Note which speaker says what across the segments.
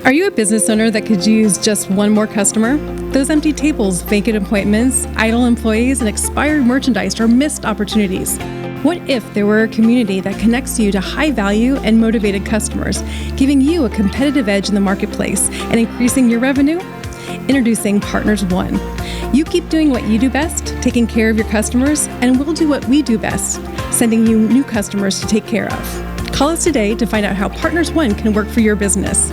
Speaker 1: Are you a business owner that could use just one more customer? Those empty tables, vacant appointments, idle employees, and expired merchandise are missed opportunities. What if there were a community that connects you to high-value and motivated customers, giving you a competitive edge in the marketplace and increasing your revenue? Introducing Partners One. You keep doing what you do best, taking care of your customers, and we'll do what we do best, sending you new customers to take care of. Call us today to find out how Partners One can work for your business.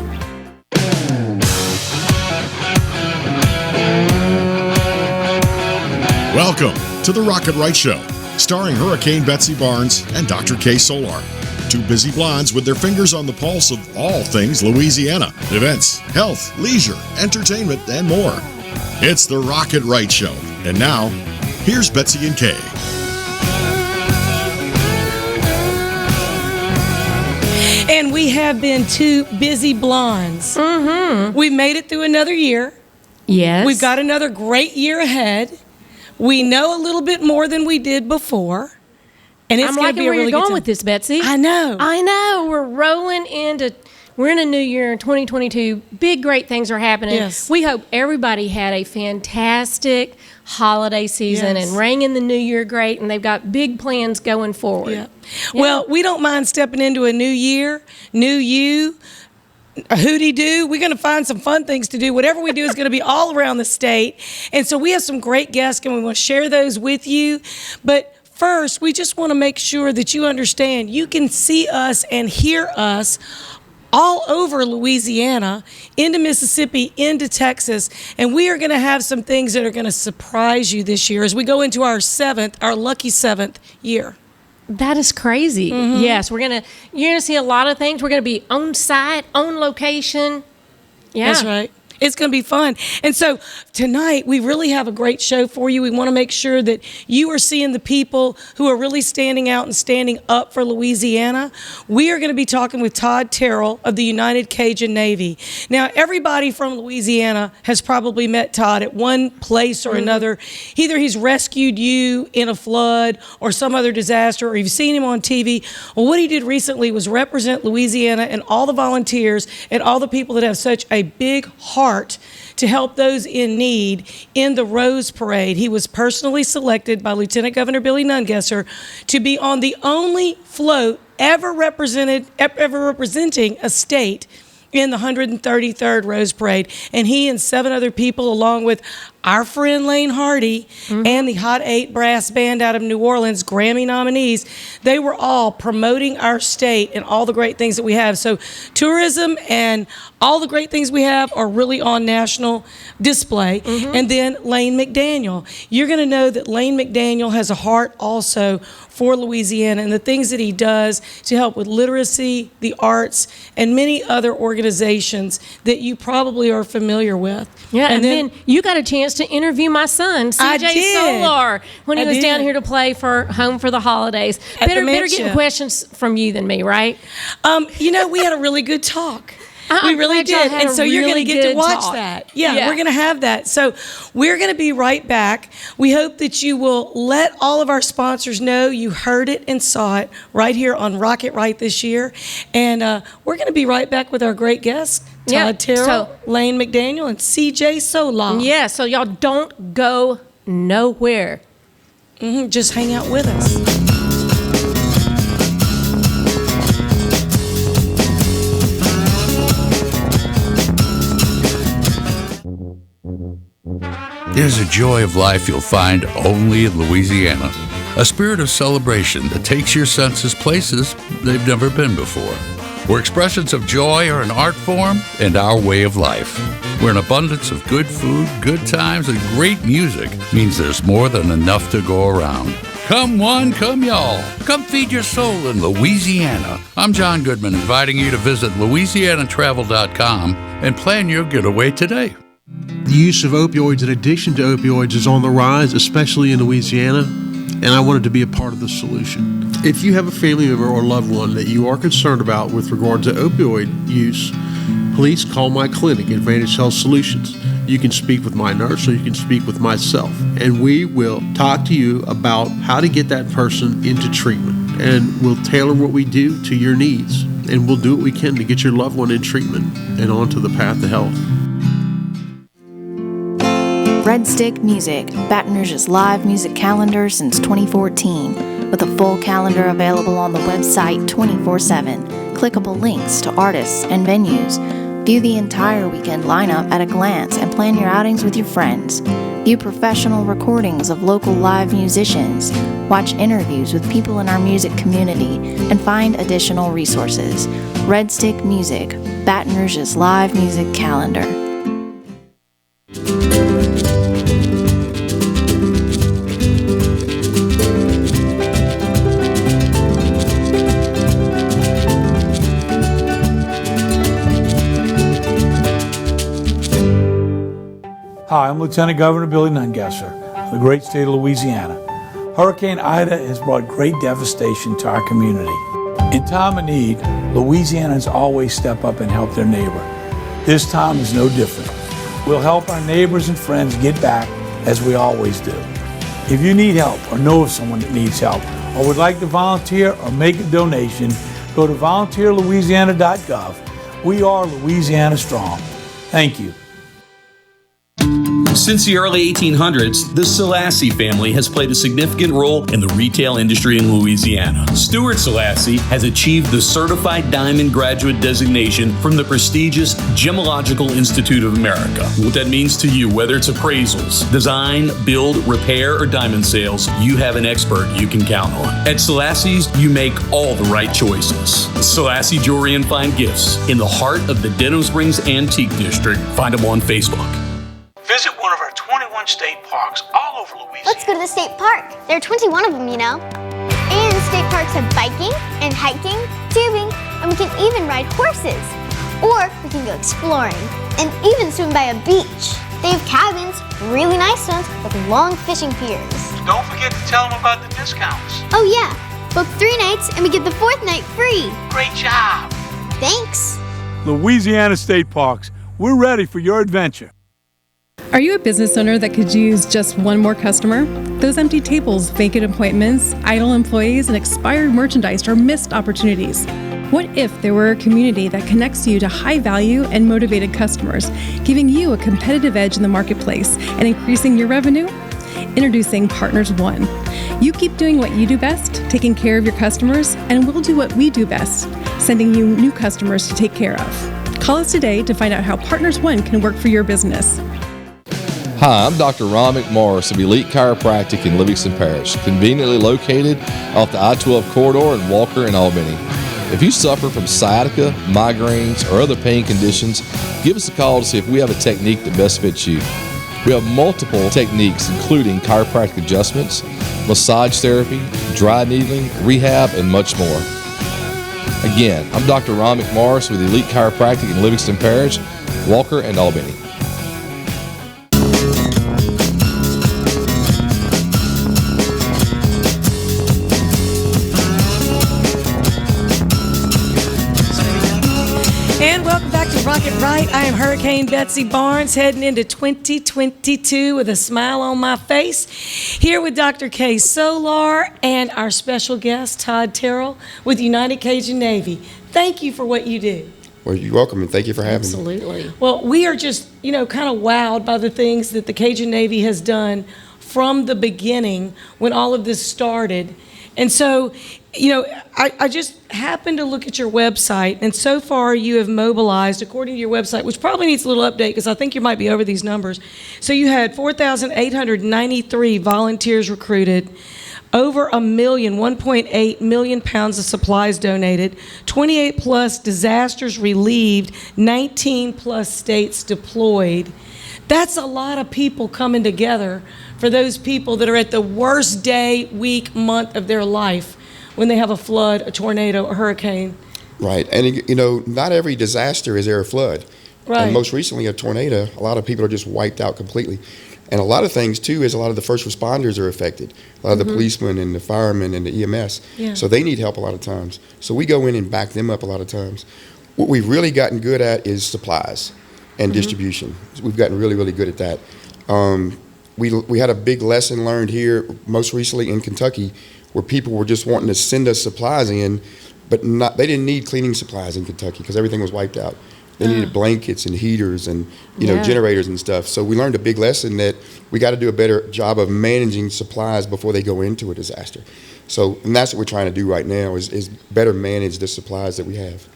Speaker 2: Welcome to the Rocket Right Show, starring Hurricane Betsy Barnes and Dr. K. Solar. Two busy blondes with their fingers on the pulse of all things Louisiana. Events, health, leisure, entertainment, and more. It's the Rocket Right Show. And now, here's Betsy and Kay.
Speaker 3: And we have been two busy blondes. Mm-hmm. We've made it through another year.
Speaker 4: Yes.
Speaker 3: We've got another great year ahead. We know a little bit more than we did before. And it's going to be a really good time.
Speaker 4: I'm liking where you're going with this, Betsy.
Speaker 3: I know.
Speaker 4: We're rolling we're in a new year in 2022. Big, great things are happening.
Speaker 3: Yes.
Speaker 4: We hope everybody had a fantastic holiday season and rang in the new year great, and they've got big plans going forward.
Speaker 3: Yeah. Well, we don't mind stepping into a new year, new you, a hooty-doo. We're going to find some fun things to do. Whatever we do is going to be all around the state. And so we have some great guests, and we want to share those with you. But first, we just want to make sure that you understand you can see us and hear us all over Louisiana, into Mississippi, into Texas, and we are going to have some things that are going to surprise you this year as we go into our lucky seventh year.
Speaker 4: That is crazy. Mm-hmm. Yes, you're gonna see a lot of things. We're gonna be on site, on location. Yeah,
Speaker 3: that's right. It's going to be fun. And so tonight, we really have a great show for you. We want to make sure that you are seeing the people who are really standing out and standing up for Louisiana. We are going to be talking with Todd Terrell of the United Cajun Navy. Now, everybody from Louisiana has probably met Todd at one place or another. Either he's rescued you in a flood or some other disaster, or you've seen him on TV. Well, what he did recently was represent Louisiana and all the volunteers and all the people that have such a big heart to help those in need in the Rose Parade. He was personally selected by Lieutenant Governor Billy Nungesser to be on the only float ever representing a state in the 133rd Rose Parade. And he and 7 other people, along with our friend Layne Hardy and the Hot 8 Brass Band out of New Orleans, Grammy nominees, they were all promoting our state and all the great things that we have. So tourism and all the great things we have are really on national display. And then Layne McDaniel. You're going to know that Layne McDaniel has a heart also for Louisiana and the things that he does to help with literacy, the arts, and many other organizations that you probably are familiar with.
Speaker 4: Yeah, and then you got a chance to interview my son, CJ Solar, when he was down here to play for Home for the Holidays. Better getting questions from you than me, right?
Speaker 3: We had a really good talk. We really did. And so you're going to get to watch that. Yeah, we're going to have that. So we're going to be right back. We hope that you will let all of our sponsors know you heard it and saw it right here on Rocket Right this year. And we're going to be right back with our great guests, Todd Terrell, Layne McDaniel, and CJ Solar.
Speaker 4: Yeah, so y'all don't go nowhere.
Speaker 3: Just hang out with us.
Speaker 5: There's a joy of life you'll find only in Louisiana. A spirit of celebration that takes your senses places they've never been before. Where expressions of joy are an art form and our way of life. Where an abundance of good food, good times, and great music means there's more than enough to go around. Come one, come y'all. Come feed your soul in Louisiana. I'm John Goodman, inviting you to visit LouisianaTravel.com and plan your getaway today.
Speaker 6: The use of opioids and addiction to opioids is on the rise, especially in Louisiana, and I wanted to be a part of the solution. If you have a family member or loved one that you are concerned about with regard to opioid use, please call my clinic, Advantage Health Solutions. You can speak with my nurse or you can speak with myself, and we will talk to you about how to get that person into treatment, and we'll tailor what we do to your needs. and we'll do what we can to get your loved one in treatment and onto the path to health.
Speaker 7: Red Stick Music, Baton Rouge's live music calendar since 2014, with a full calendar available on the website 24/7, clickable links to artists and venues. View the entire weekend lineup at a glance and plan your outings with your friends. View professional recordings of local live musicians. Watch interviews with people in our music community and find additional resources. Red Stick Music, Baton Rouge's live music calendar.
Speaker 8: Hi, I'm Lieutenant Governor Billy Nungesser of the great state of Louisiana. Hurricane Ida has brought great devastation to our community. In time of need, Louisianans always step up and help their neighbor. This time is no different. We'll help our neighbors and friends get back as we always do. If you need help or know of someone that needs help or would like to volunteer or make a donation, go to volunteerlouisiana.gov. We are Louisiana Strong. Thank you.
Speaker 9: Since the early 1800s, the Selassie family has played a significant role in the retail industry in Louisiana. Stuart Selassie has achieved the Certified Diamond Graduate designation from the prestigious Gemological Institute of America. What that means to you, whether it's appraisals, design, build, repair, or diamond sales, you have an expert you can count on. At Selassie's, you make all the right choices. Selassie Jewelry and Fine Gifts in the heart of the Denham Springs Antique District. Find them on Facebook.
Speaker 8: Visit one of our 21 state parks all over Louisiana.
Speaker 10: Let's go to the state park. There are 21 of them, you know. And state parks have biking and hiking, tubing, and we can even ride horses. Or we can go exploring and even swim by a beach. They have cabins, really nice ones, with long fishing piers.
Speaker 8: Don't forget to tell them about the discounts.
Speaker 10: Oh yeah, book 3 nights and we get the 4th night free.
Speaker 8: Great job.
Speaker 10: Thanks.
Speaker 8: Louisiana State Parks, we're ready for your adventure.
Speaker 1: Are you a business owner that could use just one more customer? Those empty tables, vacant appointments, idle employees, and expired merchandise are missed opportunities. What if there were a community that connects you to high-value and motivated customers, giving you a competitive edge in the marketplace and increasing your revenue? Introducing Partners One. You keep doing what you do best, taking care of your customers, and we'll do what we do best, sending you new customers to take care of. Call us today to find out how Partners One can work for your business.
Speaker 11: Hi, I'm Dr. Ron McMorris of Elite Chiropractic in Livingston Parish, conveniently located off the I-12 corridor in Walker and Albany. If you suffer from sciatica, migraines, or other pain conditions, give us a call to see if we have a technique that best fits you. We have multiple techniques including chiropractic adjustments, massage therapy, dry needling, rehab, and much more. Again, I'm Dr. Ron McMorris with Elite Chiropractic in Livingston Parish, Walker, and Albany.
Speaker 3: And welcome back to Rock It Right. I am Hurricane Betsy Barnes, heading into 2022 with a smile on my face. Here with Dr. K. Solar and our special guest, Todd Terrell, with United Cajun Navy. Thank you for what you do.
Speaker 12: Well, you're welcome, and thank you for having me.
Speaker 3: Absolutely. Well, we are just, kind of wowed by the things that the Cajun Navy has done from the beginning when all of this started. And so, I just happened to look at your website, and so far you have mobilized, according to your website, which probably needs a little update because I think you might be over these numbers. So you had 4,893 volunteers recruited, over 1.8 million pounds of supplies donated, 28 plus disasters relieved, 19 plus states deployed. That's a lot of people coming together for those people that are at the worst day, week, month of their life when they have a flood, a tornado, a hurricane.
Speaker 12: Right. And, not every disaster is there a flood.
Speaker 3: Right.
Speaker 12: And most recently, a tornado, a lot of people are just wiped out completely. And a lot of things, too, is a lot of the first responders are affected. A lot of the policemen and the firemen and the EMS.
Speaker 3: Yeah.
Speaker 12: So they need help a lot of times. So we go in and back them up a lot of times. What we've really gotten good at is supplies and distribution. We've gotten really, really good at that. We had a big lesson learned here most recently in Kentucky where people were just wanting to send us supplies in, but they didn't need cleaning supplies in Kentucky because everything was wiped out. They needed blankets and heaters and generators and stuff. So we learned a big lesson that we got to do a better job of managing supplies before they go into a disaster. So, and that's what we're trying to do right now is better manage the supplies that we have.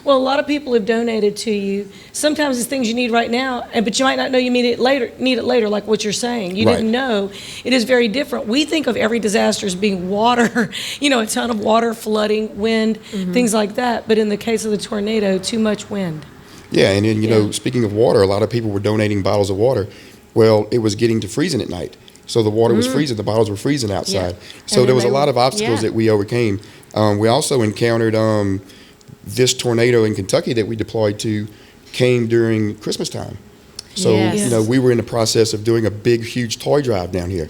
Speaker 3: Well, a lot of people have donated to you. Sometimes it's things you need right now, but you might not know you need it later, like what you're saying. You didn't know. It is very different. We think of every disaster as being water, a ton of water, flooding, wind, things like that. But in the case of the tornado, too much wind.
Speaker 12: Yeah, and then, speaking of water, a lot of people were donating bottles of water. Well, it was getting to freezing at night. So the water was freezing, the bottles were freezing outside. So there was a lot of obstacles that we overcame. We also encountered this tornado in Kentucky that we deployed to came during Christmas time. So, we were in the process of doing a big, huge toy drive down here.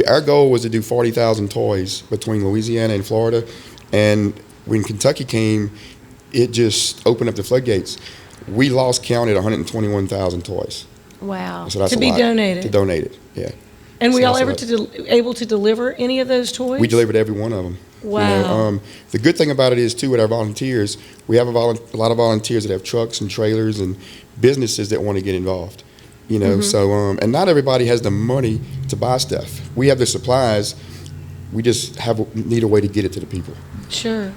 Speaker 12: Our goal was to do 40,000 toys between Louisiana and Florida. And when Kentucky came, it just opened up the floodgates. We lost count at 121,000 toys.
Speaker 4: Wow.
Speaker 12: So that's
Speaker 3: to be donated.
Speaker 12: To donate it, yeah.
Speaker 3: And were y'all able to deliver any of those toys?
Speaker 12: We delivered every one of them.
Speaker 3: Wow.
Speaker 12: The good thing about it is, too, with our volunteers, we have a lot of volunteers that have trucks and trailers and businesses that want to get involved. So, and not everybody has the money to buy stuff. We have the supplies. We just need a way to get it to the people.
Speaker 3: Sure.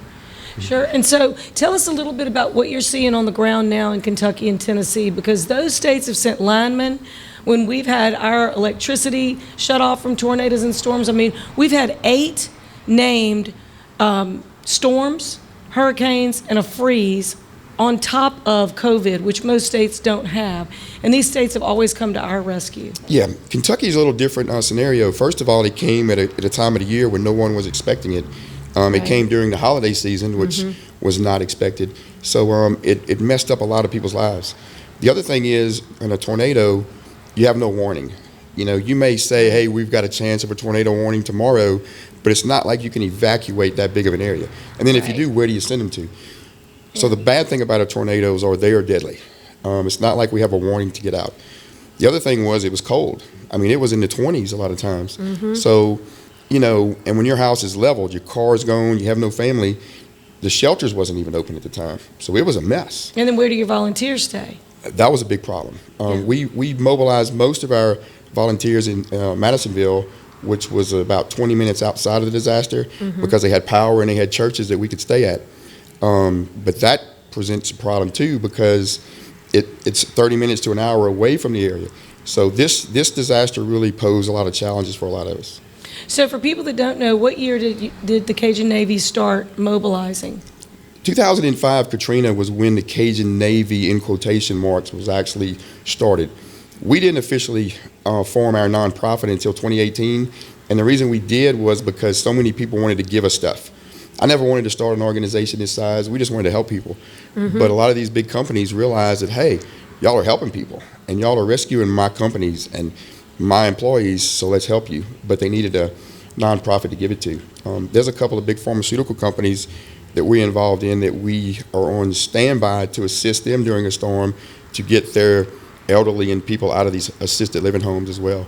Speaker 3: And so tell us a little bit about what you're seeing on the ground now in Kentucky and Tennessee, because those states have sent linemen. When we've had our electricity shut off from tornadoes and storms, we've had 8 named storms, hurricanes, and a freeze on top of COVID, which most states don't have. And these states have always come to our rescue.
Speaker 12: Yeah, Kentucky's a little different scenario. First of all, it came at a time of the year when no one was expecting it. It came during the holiday season, which was not expected. So it messed up a lot of people's lives. The other thing is, in a tornado, you have no warning. You may say, hey, we've got a chance of a tornado warning tomorrow, but it's not like you can evacuate that big of an area. And then if you do, where do you send them to? So the bad thing about a tornado is they are deadly. It's not like we have a warning to get out. The other thing was it was cold. It was in the 20s a lot of times. So, and when your house is leveled, your car is gone, you have no family, the shelters wasn't even open at the time. So it was a mess.
Speaker 3: And then where do your volunteers stay?
Speaker 12: That was a big problem. We mobilized most of our volunteers in Madisonville, which was about 20 minutes outside of the disaster, because they had power and they had churches that we could stay at. But that presents a problem too, because it's 30 minutes to an hour away from the area. So this disaster really posed a lot of challenges for a lot of us.
Speaker 3: So for people that don't know, what year did the Cajun Navy start mobilizing?
Speaker 12: 2005, Katrina was when the Cajun Navy, in quotation marks, was actually started. We didn't officially form our nonprofit until 2018, and the reason we did was because so many people wanted to give us stuff. I never wanted to start an organization this size. We just wanted to help people. But a lot of these big companies realized that, hey, y'all are helping people, and y'all are rescuing my companies and my employees, so let's help you. But they needed a nonprofit to give it to. There's a couple of big pharmaceutical companies that we're involved in that we are on standby to assist them during a storm to get their elderly and people out of these assisted living homes as well.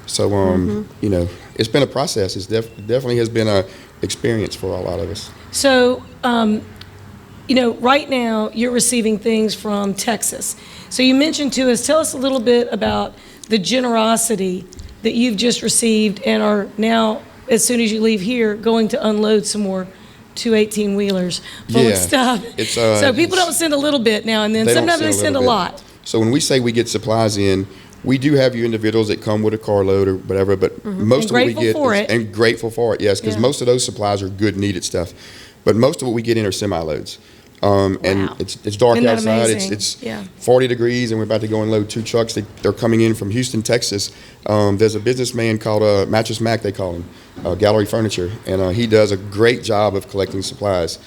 Speaker 12: So, it's been a process. It definitely has been a experience for a lot of us.
Speaker 3: So, right now you're receiving things from Texas. So you mentioned to us, tell us a little bit about the generosity that you've just received and are now, as soon as you leave here, going to unload some more 2 18-wheelers full of stuff. So people don't send a little bit now and then. Sometimes they send a lot.
Speaker 12: So when we say we get supplies in, we do have your individuals that come with a carload or whatever, but most of what we get and grateful for it, yes, because most of those supplies are good, needed stuff. But most of what we get in are semi-loads. And it's dark outside. It's 40 degrees, and we're about to go and load 2 trucks. They're coming in from Houston, Texas. There's a businessman called Mattress Mac, they call him, Gallery Furniture, and he does a great job of collecting supplies.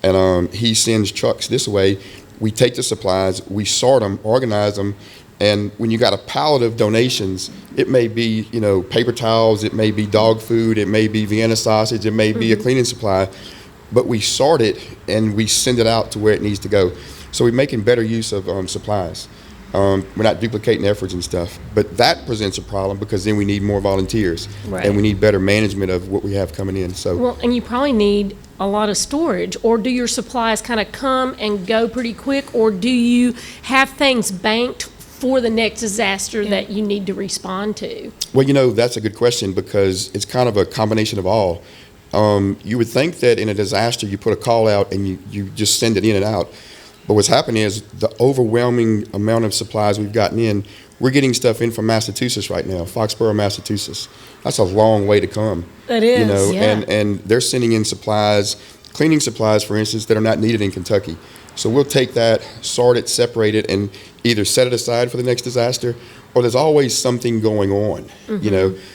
Speaker 12: And he sends trucks this way. We take the supplies, we sort them, organize them, and when you got a pallet of donations, it may be paper towels, it may be dog food, it may be Vienna sausage, it may be a cleaning supply. But we sort it and we send it out to where it needs to go. So we're making better use of supplies. We're not duplicating efforts and stuff. But that presents a problem because then we need more volunteers.
Speaker 4: Right.
Speaker 12: And we need better management of what we have coming in. So
Speaker 4: and you probably need a lot of storage, or do your supplies kind of come and go pretty quick, or do you have things banked for the next disaster that you need to respond to?
Speaker 12: Well, that's a good question, because it's kind of a combination of all. You would think that in a disaster you put a call out and you just send it in and out. But what's happening is the overwhelming amount of supplies we've gotten in, we're getting stuff in from Massachusetts right now, Foxborough, Massachusetts. That's a long way to come.
Speaker 3: That is,
Speaker 12: and they're sending in supplies, cleaning supplies, for instance, that are not needed in Kentucky. So we'll take that, sort it, separate it, and either set it aside for the next disaster, or there's always something going on,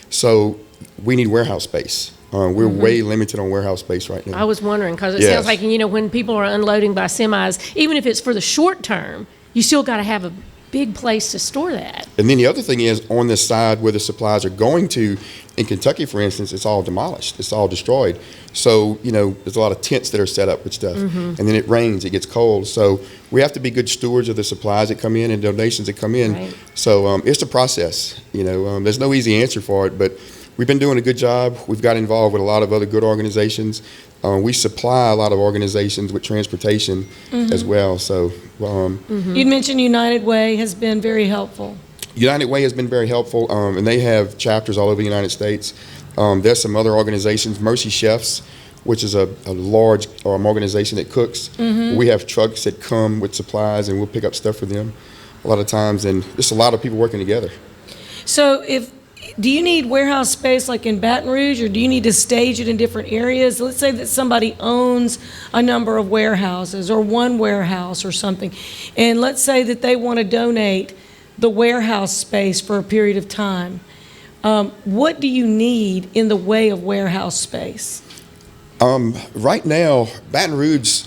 Speaker 12: So we need warehouse space. We're way limited on warehouse space right now.
Speaker 4: I was wondering, because it sounds like, when people are unloading by semis, even if it's for the short term, you still got to have a big place to store that.
Speaker 12: And then the other thing is, on the side where the supplies are going to, in Kentucky, for instance, it's all demolished. It's all destroyed. So, there's a lot of tents that are set up with stuff. And then it rains, it gets cold. So we have to be good stewards of the supplies that come in and donations that come in.
Speaker 4: Right.
Speaker 12: So it's a process. There's no easy answer for it, but we've been doing a good job. We've got involved with a lot of other good organizations. We supply a lot of organizations with transportation as well. So
Speaker 3: you'd mentioned United Way has been very helpful.
Speaker 12: United Way has been very helpful, and they have chapters all over the United States. There's some other organizations, Mercy Chefs, which is a large organization that cooks. We have trucks that come with supplies, and we'll pick up stuff for them a lot of times, and just a lot of people working together.
Speaker 3: So do you need warehouse space like in Baton Rouge, or do you need to stage it in different areas? Let's say that somebody owns a number of warehouses or one warehouse or something, and let's say that they want to donate the warehouse space for a period of time. What do you need in the way of warehouse space?
Speaker 12: Right now, Baton Rouge,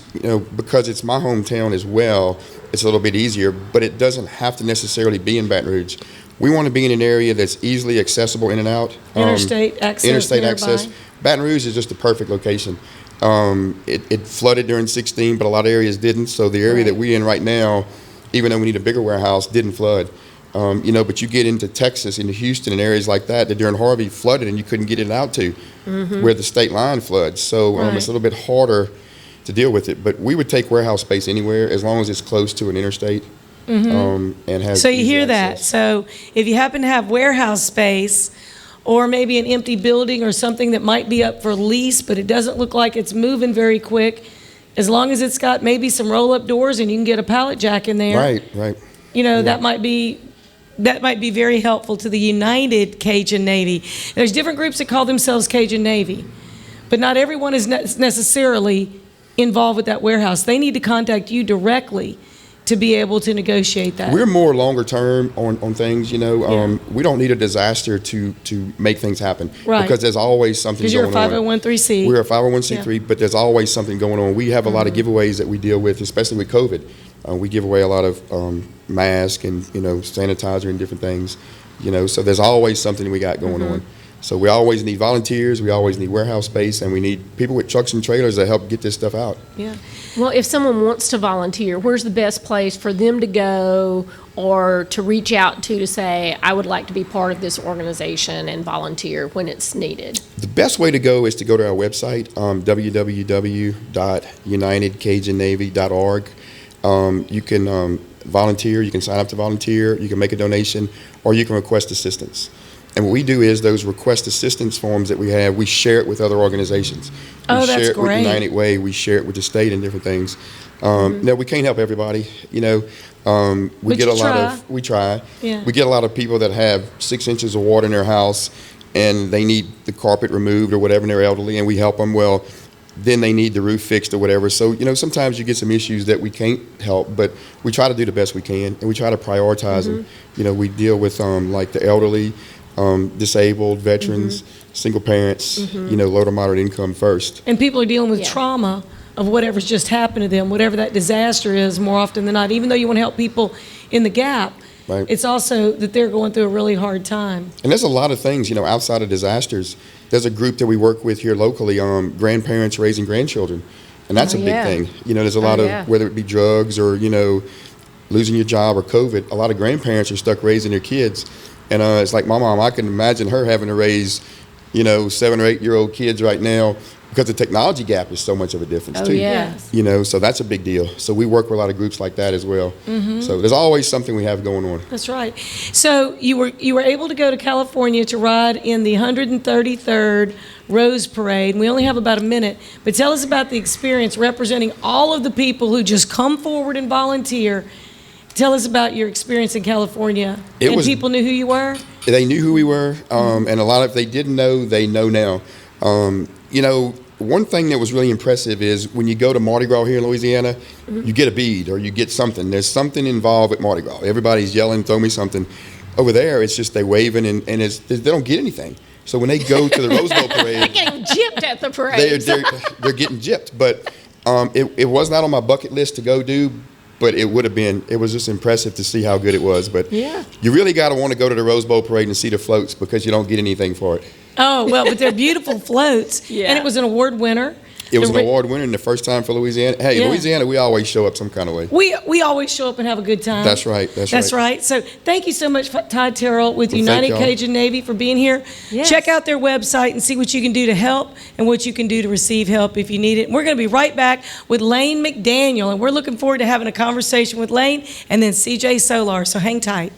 Speaker 12: because it's my hometown as well, it's a little bit easier, but it doesn't have to necessarily be in BatonRouge. We want to be in an area that's easily accessible in and out.
Speaker 3: Interstate access.
Speaker 12: Baton Rouge is just the perfect location. It flooded during 2016, but a lot of areas didn't. So the area that we're in right now, even though we need a bigger warehouse, didn't flood. But you get into Texas, into Houston, and areas like that during Harvey flooded and you couldn't get it out to, where the state line floods. So it's a little bit harder to deal with it. But we would take warehouse space anywhere as long as it's close to an interstate. And has
Speaker 3: so you hear
Speaker 12: access.
Speaker 3: that. So if you happen to have warehouse space, or maybe an empty building or something that might be up for lease, but it doesn't look like it's moving very quick, as long as it's got maybe some roll-up doors and you can get a pallet jack in there.
Speaker 12: Right.
Speaker 3: That might be very helpful to the United Cajun Navy. There's different groups that call themselves Cajun Navy, but not everyone is necessarily involved with that warehouse. They need to contact you directly to be able to negotiate that.
Speaker 12: We're more longer term on things, We don't need a disaster to make things happen.
Speaker 3: Right.
Speaker 12: Because there's always something going on.
Speaker 3: Because you're a 501(c).
Speaker 12: We're a 501(c)(3), but there's always something going on. We have a lot of giveaways that we deal with, especially with COVID. We give away a lot of masks and, sanitizer and different things, so there's always something we got going on. So we always need volunteers, we always need warehouse space, and we need people with trucks and trailers that help get this stuff out.
Speaker 3: Yeah.
Speaker 4: Well, if someone wants to volunteer, where's the best place for them to go or to reach out to say, I would like to be part of this organization and volunteer when it's needed?
Speaker 12: The best way to go is to go to our website, www.unitedcajunnavy.org. You can volunteer, you can sign up to volunteer, you can make a donation, or you can request assistance. And what we do is those request assistance forms that we have, we share it with other organizations.
Speaker 3: That's
Speaker 12: great. We share it with United Way, we share it with the state and different things. Now, we can't help everybody, We try.
Speaker 3: Yeah.
Speaker 12: We get a lot of people that have 6 inches of water in their house and they need the carpet removed or whatever, and they're elderly, and we help them. Well, then they need the roof fixed or whatever. So, sometimes you get some issues that we can't help, but we try to do the best we can, and we try to prioritize them. We deal with like the elderly, disabled, veterans, single parents, low to moderate income first.
Speaker 3: And people are dealing with trauma of whatever's just happened to them, whatever that disaster is, more often than not. Even though you want to help people in the gap, it's also that they're going through a really hard time. And
Speaker 12: there's a lot of things, outside of disasters. There's a group that we work with here locally, grandparents raising grandchildren. And that's a big thing. There's a lot of, whether it be drugs or, losing your job or COVID, a lot of grandparents are stuck raising their kids. And it's like my mom, I can imagine her having to raise 7 or 8 year old kids right now, because the technology gap is so much of a difference too.
Speaker 4: Yes.
Speaker 12: So that's a big deal. So we work with a lot of groups like that as well. So there's always something we have going on.
Speaker 3: That's right. So you were able to go to California to ride in the 133rd Rose Parade. We only have about a minute, but tell us about the experience representing all of the people who just come forward and volunteer. Tell us about your experience in California. People knew who you were?
Speaker 12: They knew who we were, and a lot of, if they didn't know, they know now. One thing that was really impressive is when you go to Mardi Gras here in Louisiana, you get a bead or you get something. There's something involved with Mardi Gras. Everybody's yelling, throw me something. Over there, it's just they waving and they don't get anything. So when they go to the Rose Bowl parade,
Speaker 4: They're getting gypped at the parade.
Speaker 12: they're getting gypped. But it was not on my bucket list to go do, but it would have been. It was just impressive to see how good it was. But you really got to want to go to the Rose Bowl parade and see the floats because you don't get anything for it.
Speaker 3: Oh, well, but they're beautiful floats.
Speaker 4: Yeah.
Speaker 3: And it was an award winner.
Speaker 12: It was an award winner and the first time for Louisiana. Hey,
Speaker 3: Yeah.
Speaker 12: Louisiana, we always show up some kind of way.
Speaker 3: We always show up and have a good time.
Speaker 12: That's right.
Speaker 3: That's right. So thank you so much, Todd Terrell with United
Speaker 12: y'all.
Speaker 3: Cajun Navy for being here.
Speaker 4: Yes.
Speaker 3: Check out their website and see what you can do to help and what you can do to receive help if you need it. We're going to be right back with Layne McDaniel, and we're looking forward to having a conversation with Layne and then CJ Solar. So hang tight.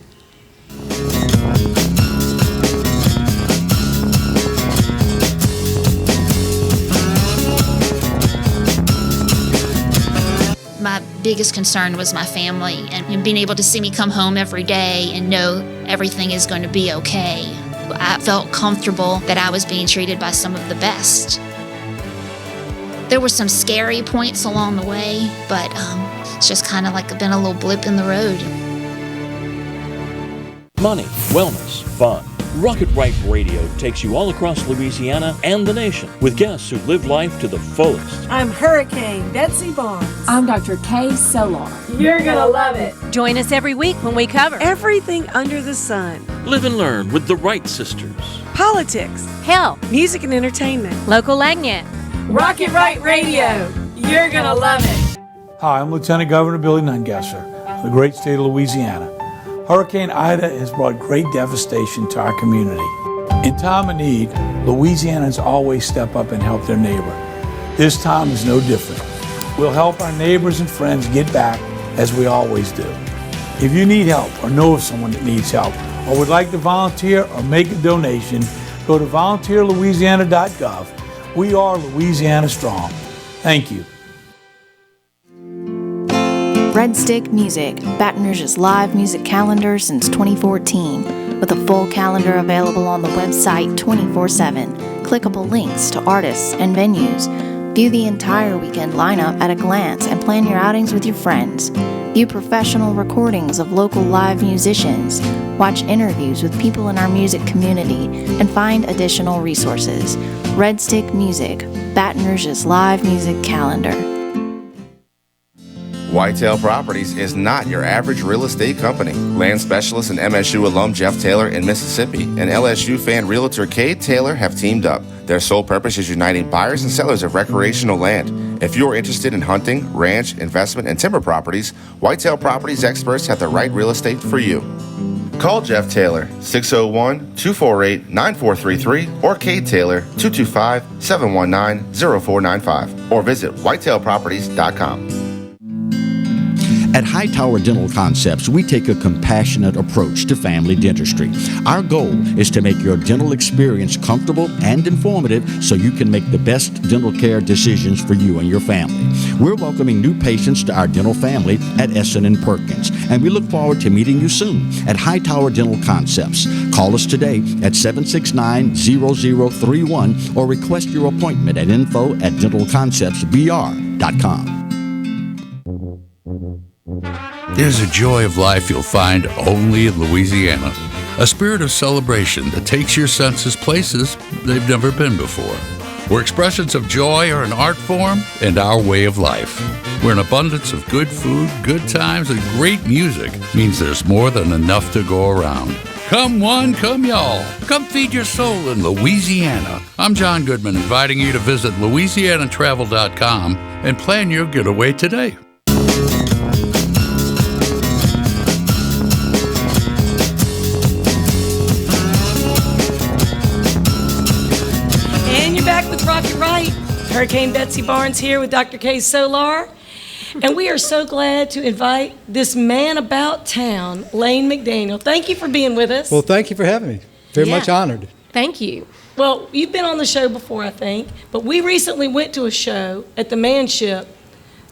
Speaker 13: My biggest concern was my family and being able to see me come home every day and know everything is going to be okay. I felt comfortable that I was being treated by some of the best. There were some scary points along the way, but it's just kind of like been a little blip in the road.
Speaker 14: Money, wellness, fun. Rocket Right Radio takes you all across Louisiana and the nation with guests who live life to the fullest.
Speaker 15: I'm Hurricane Betsy Barnes.
Speaker 16: I'm Dr. Kay Solar.
Speaker 15: You're gonna love it.
Speaker 16: Join us every week when we cover
Speaker 15: Everything under the sun.
Speaker 14: Live and learn with the Wright sisters.
Speaker 15: Politics.
Speaker 16: health,
Speaker 15: Music and entertainment.
Speaker 16: local agnet.
Speaker 15: Rocket Right Radio. You're gonna love it.
Speaker 8: Hi, I'm Lieutenant Governor Billy Nungesser of the great state of Louisiana. Hurricane Ida has brought great devastation to our community. In time of need, Louisianans always step up and help their neighbor. This time is no different. We'll help our neighbors and friends get back as we always do. If you need help or know of someone that needs help or would like to volunteer or make a donation, go to volunteerlouisiana.gov. We are Louisiana Strong. Thank you.
Speaker 7: Red Stick Music, Baton Rouge's live music calendar since 2014, with a full calendar available on the website 24/7. Clickable links to artists and venues. View the entire weekend lineup at a glance and plan your outings with your friends. View professional recordings of local live musicians. Watch interviews with people in our music community and find additional resources. Red Stick Music, Baton Rouge's live music calendar.
Speaker 17: Whitetail Properties is not your average real estate company. Land specialist and MSU alum Jeff Taylor in Mississippi and LSU fan realtor Cade Taylor have teamed up. Their sole purpose is uniting buyers and sellers of recreational land. If you are interested in hunting, ranch, investment, and timber properties, Whitetail Properties experts have the right real estate for you. Call Jeff Taylor, 601-248-9433, or Cade Taylor, 225-719-0495, or visit whitetailproperties.com.
Speaker 18: At Hightower Dental Concepts, we take a compassionate approach to family dentistry. Our goal is to make your dental experience comfortable and informative so you can make the best dental care decisions for you and your family. We're welcoming new patients to our dental family at Essen & Perkins, and we look forward to meeting you soon at Hightower Dental Concepts. Call us today at 769-0031 or request your appointment at info@dentalconceptsbr.com.
Speaker 5: There's a joy of life you'll find only in Louisiana. A spirit of celebration that takes your senses places they've never been before. Where expressions of joy are an art form and our way of life. Where an abundance of good food, good times, and great music means there's more than enough to go around. Come one, come y'all. Come feed your soul in Louisiana. I'm John Goodman, inviting you to visit LouisianaTravel.com and plan your getaway today.
Speaker 3: Hurricane Betsy Barnes here with Dr. K. Solar. And we are so glad to invite this man about town, Layne McDaniel. Thank you for being with us.
Speaker 19: Well, thank you for having me. Very much honored.
Speaker 3: Thank you. Well, you've been on the show before, I think, but we recently went to a show at the Manship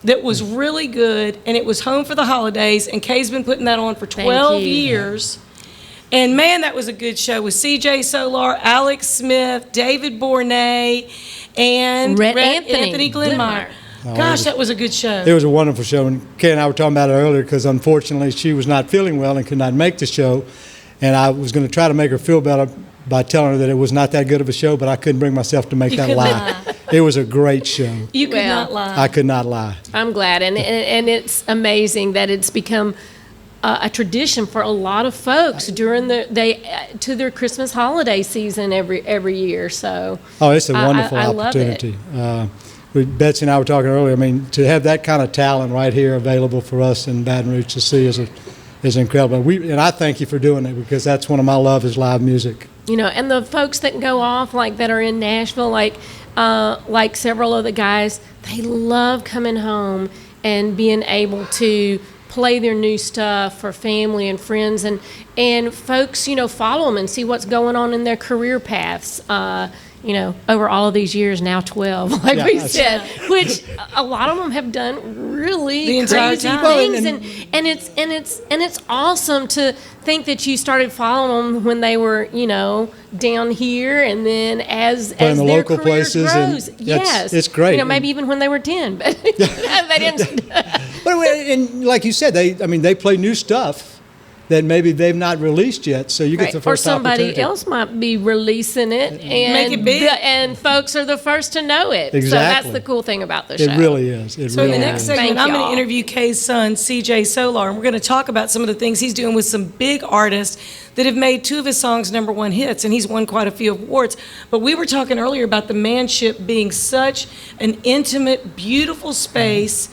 Speaker 3: that was really good, and it was home for the holidays, and Kay's been putting that on for 12 years. And man, that was a good show with CJ Solar, Alex Smith, David Bournay, and Anthony Glenmeyer. Gosh, that was a good show.
Speaker 19: It was a wonderful show, and Kay and I were talking about it earlier because unfortunately she was not feeling well and could not make the show, and I was going to try to make her feel better by telling her that it was not that good of a show, but I couldn't bring myself to make that lie. It was a great show.
Speaker 3: You could not lie.
Speaker 19: I could not lie.
Speaker 4: I'm glad, and it's amazing that it's become a tradition for a lot of folks during to their Christmas holiday season every year. So
Speaker 19: it's a wonderful
Speaker 4: I
Speaker 19: opportunity.
Speaker 4: Love it.
Speaker 19: Betsy and I were talking earlier. I mean, to have that kind of talent right here available for us in Baton Rouge to see is incredible. And I thank you for doing it because that's one of my love is live music.
Speaker 4: You know, and the folks that go off that are in Nashville, like several of the guys, they love coming home and being able to play their new stuff for family and friends, and folks, follow them and see what's going on in their career paths. Over all of these years, now 12, we said, which a lot of them have done really crazy things, and it's awesome to think that you started following them when they were, down here, and then as their
Speaker 19: local
Speaker 4: career
Speaker 19: places,
Speaker 4: grows,
Speaker 19: it's great.
Speaker 4: Maybe even when they were 10, but they didn't.
Speaker 19: But and like you said, they play new stuff that maybe they've not released yet, so you get the first opportunity.
Speaker 4: Or somebody else might be releasing it, and
Speaker 3: make it big.
Speaker 4: And folks are the first to know it.
Speaker 19: Exactly.
Speaker 4: So that's the cool thing about the show.
Speaker 19: It really is.
Speaker 3: In the next segment, I'm going to interview Kay's son, CJ Solar, and we're going to talk about some of the things he's doing with some big artists that have made two of his songs #1 hits, and he's won quite a few awards. But we were talking earlier about the Manship being such an intimate, beautiful space.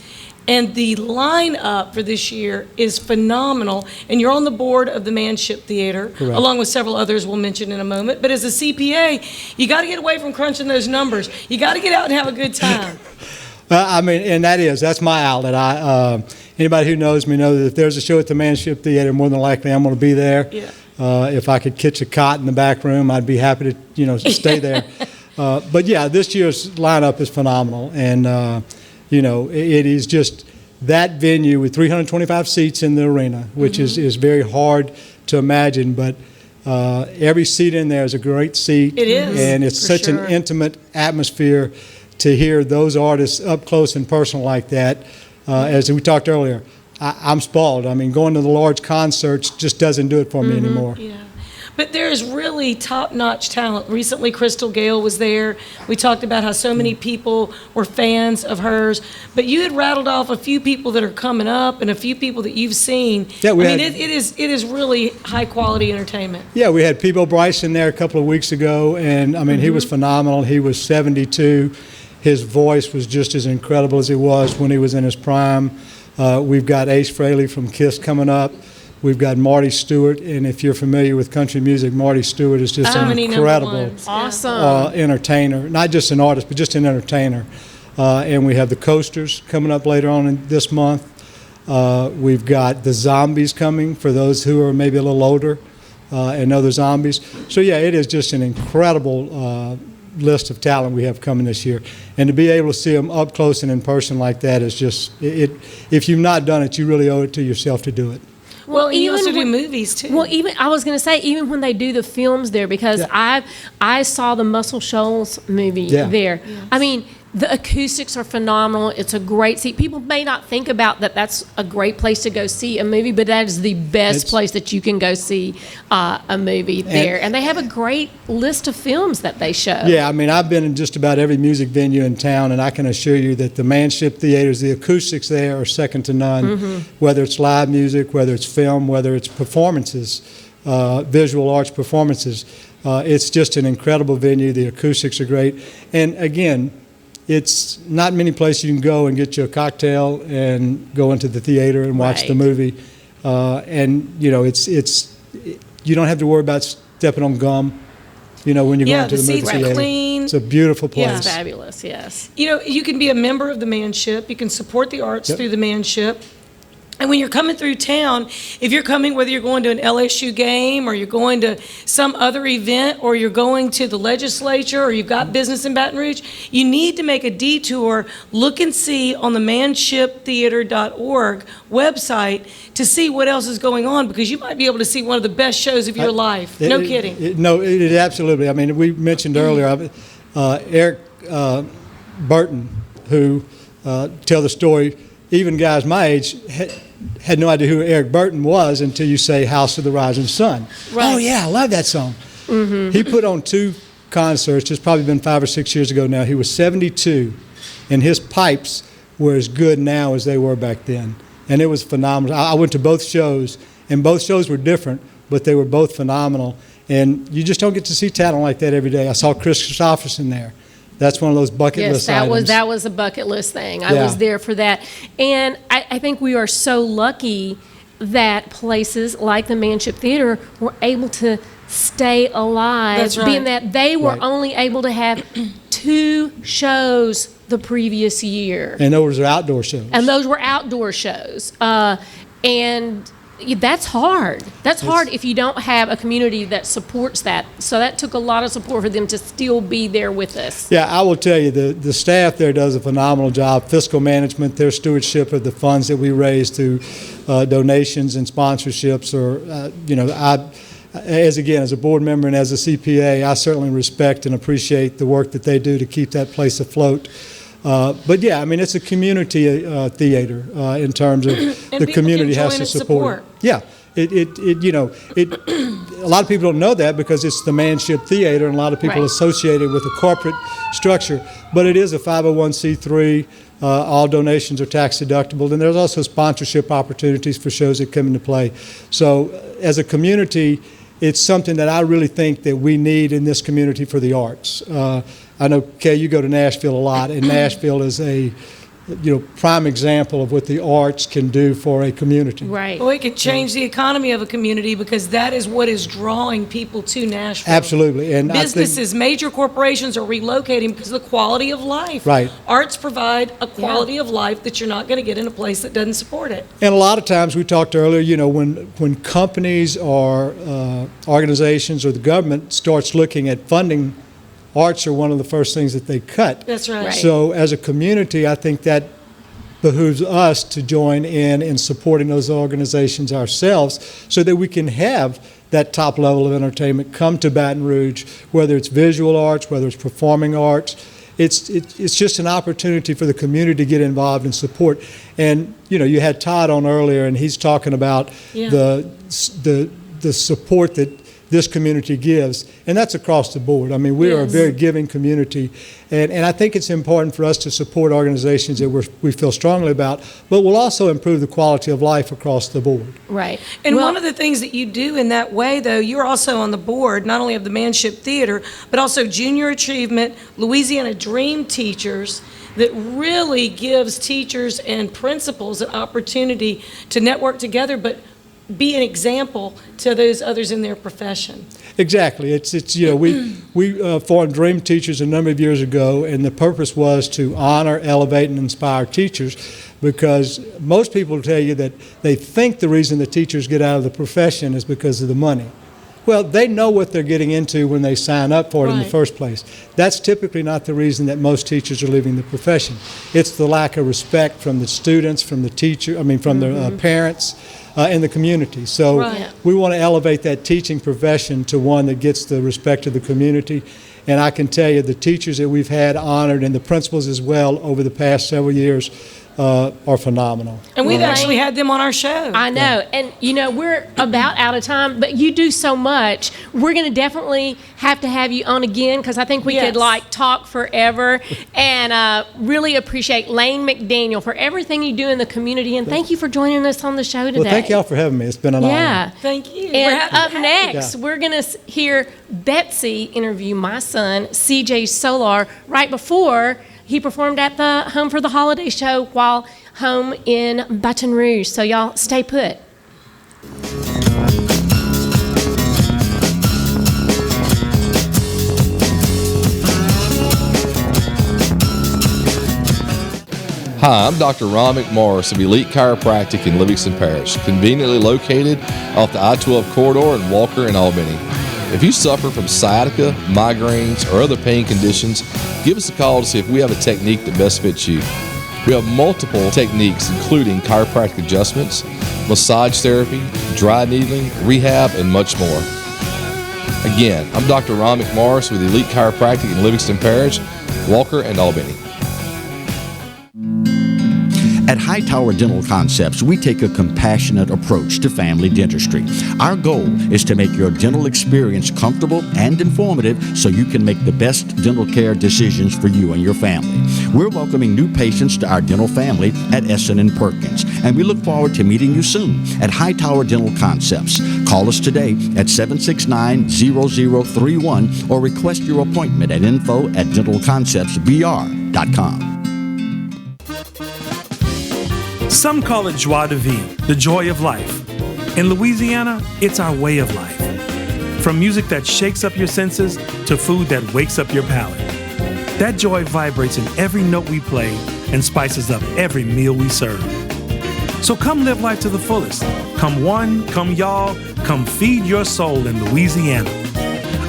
Speaker 3: And the lineup for this year is phenomenal. And you're on the board of the Manship Theater,
Speaker 19: Correct.
Speaker 3: along with several others we'll mention in a moment. But as a CPA, you got to get away from crunching those numbers. You got to get out and have a good time.
Speaker 19: And that's my outlet. Anybody who knows me knows that if there's a show at the Manship Theater, more than likely I'm going to be there.
Speaker 3: Yeah.
Speaker 19: If I could catch a cot in the back room, I'd be happy to stay there. But yeah, this year's lineup is phenomenal, and it is just that venue with 325 seats in the arena, which is very hard to imagine, but every seat in there is a great seat.
Speaker 3: It is,
Speaker 19: and it's such an intimate atmosphere to hear those artists up close and personal like that. As we talked earlier, I'm spoiled. I mean, going to the large concerts just doesn't do it for me anymore.
Speaker 3: Yeah. But there's really top-notch talent. Recently, Crystal Gale was there. We talked about how so many people were fans of hers. But you had rattled off a few people that are coming up and a few people that you've seen.
Speaker 19: Yeah,
Speaker 3: it is really high-quality entertainment.
Speaker 19: Yeah, we had Peebo Bryson there a couple of weeks ago, and I mean, he was phenomenal. He was 72. His voice was just as incredible as it was when he was in his prime. We've got Ace Frehley from KISS coming up. We've got Marty Stewart, and if you're familiar with country music, Marty Stewart is just an incredible entertainer. Not just an artist, but just an entertainer. And we have the Coasters coming up later on this month. We've got the Zombies coming for those who are maybe a little older and know the Zombies. So yeah, it is just an incredible list of talent we have coming this year. And to be able to see them up close and in person like that is just, if you've not done it, you really owe it to yourself to do it.
Speaker 3: Well, you also do movies too.
Speaker 4: Well, I was going to say, even when they do the films there, because I saw the Muscle Shoals movie there. Yes. I mean, the acoustics are phenomenal. It's a great seat. People may not think about that that's a great place to go see a movie, but that is the best place that you can go see a movie there. And they have a great list of films that they show.
Speaker 19: Yeah, I mean, I've been in just about every music venue in town, and I can assure you that the Manship Theaters, the acoustics there are second to none, whether it's live music, whether it's film, whether it's performances, visual arts performances. It's just an incredible venue. The acoustics are great. And again, it's not many places you can go and get you a cocktail and go into the theater and watch the movie. And, you don't have to worry about stepping on gum, when you go into the movie theater.
Speaker 3: Yeah, the seats are clean.
Speaker 19: It's a beautiful place.
Speaker 3: Yeah.
Speaker 4: It's fabulous, yes.
Speaker 3: You know, you can be a member of the Manship. You can support the arts
Speaker 19: Yep.
Speaker 3: through the Manship. And when you're coming through town, if you're coming, whether you're going to an LSU game or you're going to some other event or you're going to the legislature or you've got business in Baton Rouge, you need to make a detour, look and see on the manshiptheater.org website to see what else is going on, because you might be able to see one of the best shows of your life. No kidding.
Speaker 19: It absolutely. I mean, we mentioned earlier, Eric Burton, who tell the story, even guys my age had no idea who Eric Burton was until you say House of the Rising Sun.
Speaker 3: Right.
Speaker 19: Oh, yeah, I love that song.
Speaker 3: Mm-hmm.
Speaker 19: He put on 2 concerts, it's probably been 5 or 6 years ago now. He was 72, and his pipes were as good now as they were back then. And it was phenomenal. I went to both shows, and both shows were different, but they were both phenomenal. And you just don't get to see talent like that every day. I saw Chris Christopherson there. That's one of those bucket list items.
Speaker 4: That was a bucket list thing. I
Speaker 19: Yeah.
Speaker 4: was there for that. And I think we are so lucky that places like the Manship Theater were able to stay alive,
Speaker 3: That's right.
Speaker 4: being that they were
Speaker 19: Right.
Speaker 4: only able to have 2 shows the previous year.
Speaker 19: And those are outdoor shows.
Speaker 4: And those were outdoor shows. And that's hard. That's hard if you don't have a community that supports that. So that took a lot of support for them to still be there with us.
Speaker 19: Yeah, I will tell you, the staff there does a phenomenal job. Fiscal management, their stewardship of the funds that we raise through donations and sponsorships, or, as a board member and as a CPA, I certainly respect and appreciate the work that they do to keep that place afloat. But yeah, I mean, it's a community theater in terms of
Speaker 3: And
Speaker 19: the
Speaker 3: people
Speaker 19: community
Speaker 3: can
Speaker 19: has
Speaker 3: join
Speaker 19: to
Speaker 3: and
Speaker 19: support it. Yeah, a lot of people don't know that because it's the Manship Theater, and a lot of people
Speaker 4: Right.
Speaker 19: associate it with a corporate structure. But it is a 501c3. All donations are tax deductible, and there's also sponsorship opportunities for shows that come into play. So, as a community, it's something that I really think that we need in this community for the arts. I know, Kay, you go to Nashville a lot, and Nashville is a prime example of what the arts can do for a community.
Speaker 4: Right.
Speaker 3: Well, it could change the economy of a community, because that is what is drawing people to Nashville.
Speaker 19: Absolutely. And
Speaker 3: Businesses, major corporations are relocating because of the quality of life.
Speaker 19: Right.
Speaker 3: Arts provide a quality of life that you're not going to get in a place that doesn't support it.
Speaker 19: And a lot of times, we talked earlier, when companies or organizations or the government starts looking at funding, arts are one of the first things that they cut.
Speaker 3: That's right. Right.
Speaker 19: So as a community, I think that behooves us to join in supporting those organizations ourselves, so that we can have that top level of entertainment come to Baton Rouge, whether it's visual arts, whether it's performing arts. It's just an opportunity for the community to get involved and support. And you had Todd on earlier, and he's talking about the support that this community gives, and that's across the board. I mean, we are a very giving community, and I think it's important for us to support organizations that we feel strongly about, but will also improve the quality of life across the board.
Speaker 4: Right.
Speaker 3: And one of the things that you do in that way, though, you're also on the board, not only of the Manship Theater, but also Junior Achievement, Louisiana Dream Teachers, that really gives teachers and principals an opportunity to network together, but be an example to those others in their profession.
Speaker 19: Exactly. We formed Dream Teachers a number of years ago, and the purpose was to honor, elevate, and inspire teachers, because most people tell you that they think the reason the teachers get out of the profession is because of the money. Well, they know what they're getting into when they sign up for it in the first place. That's typically not the reason that most teachers are leaving the profession. It's the lack of respect from the students, from the the parents, and the community. So we want to elevate that teaching profession to one that gets the respect of the community. And I can tell you, the teachers that we've had honored, and the principals as well, over the past several years, are phenomenal.
Speaker 3: And we've actually had them on our show.
Speaker 4: I know. And, we're about out of time, but you do so much. We're going to definitely have to have you on again, because I think we could, talk forever. And really appreciate Layne McDaniel for everything you do in the community. And thank you for joining us on the show today.
Speaker 19: Well, thank y'all for having me. It's been an honor.
Speaker 4: Yeah.
Speaker 3: Thank you.
Speaker 4: And up next, we're going to hear Betsy interview my son, CJ Solar, right before he performed at the Home for the Holiday show while home in Baton Rouge. So y'all stay put.
Speaker 11: Hi, I'm Dr. Ron McMorris of Elite Chiropractic in Livingston Parish, conveniently located off the I-12 corridor in Walker and Albany. If you suffer from sciatica, migraines, or other pain conditions, give us a call to see if we have a technique that best fits you. We have multiple techniques, including chiropractic adjustments, massage therapy, dry needling, rehab, and much more. Again, I'm Dr. Ron McMorris with Elite Chiropractic in Livingston Parish, Walker, and Albany.
Speaker 18: At Hightower Dental Concepts, we take a compassionate approach to family dentistry. Our goal is to make your dental experience comfortable and informative so you can make the best dental care decisions for you and your family. We're welcoming new patients to our dental family at Essen & Perkins, and we look forward to meeting you soon at Hightower Dental Concepts. Call us today at 769-0031 or request your appointment at info@dentalconceptsbr.com.
Speaker 20: Some call it joie de vie, the joy of life. In Louisiana, it's our way of life. From music that shakes up your senses to food that wakes up your palate. That joy vibrates in every note we play and spices up every meal we serve. So come live life to the fullest. Come one, come y'all, come feed your soul in Louisiana.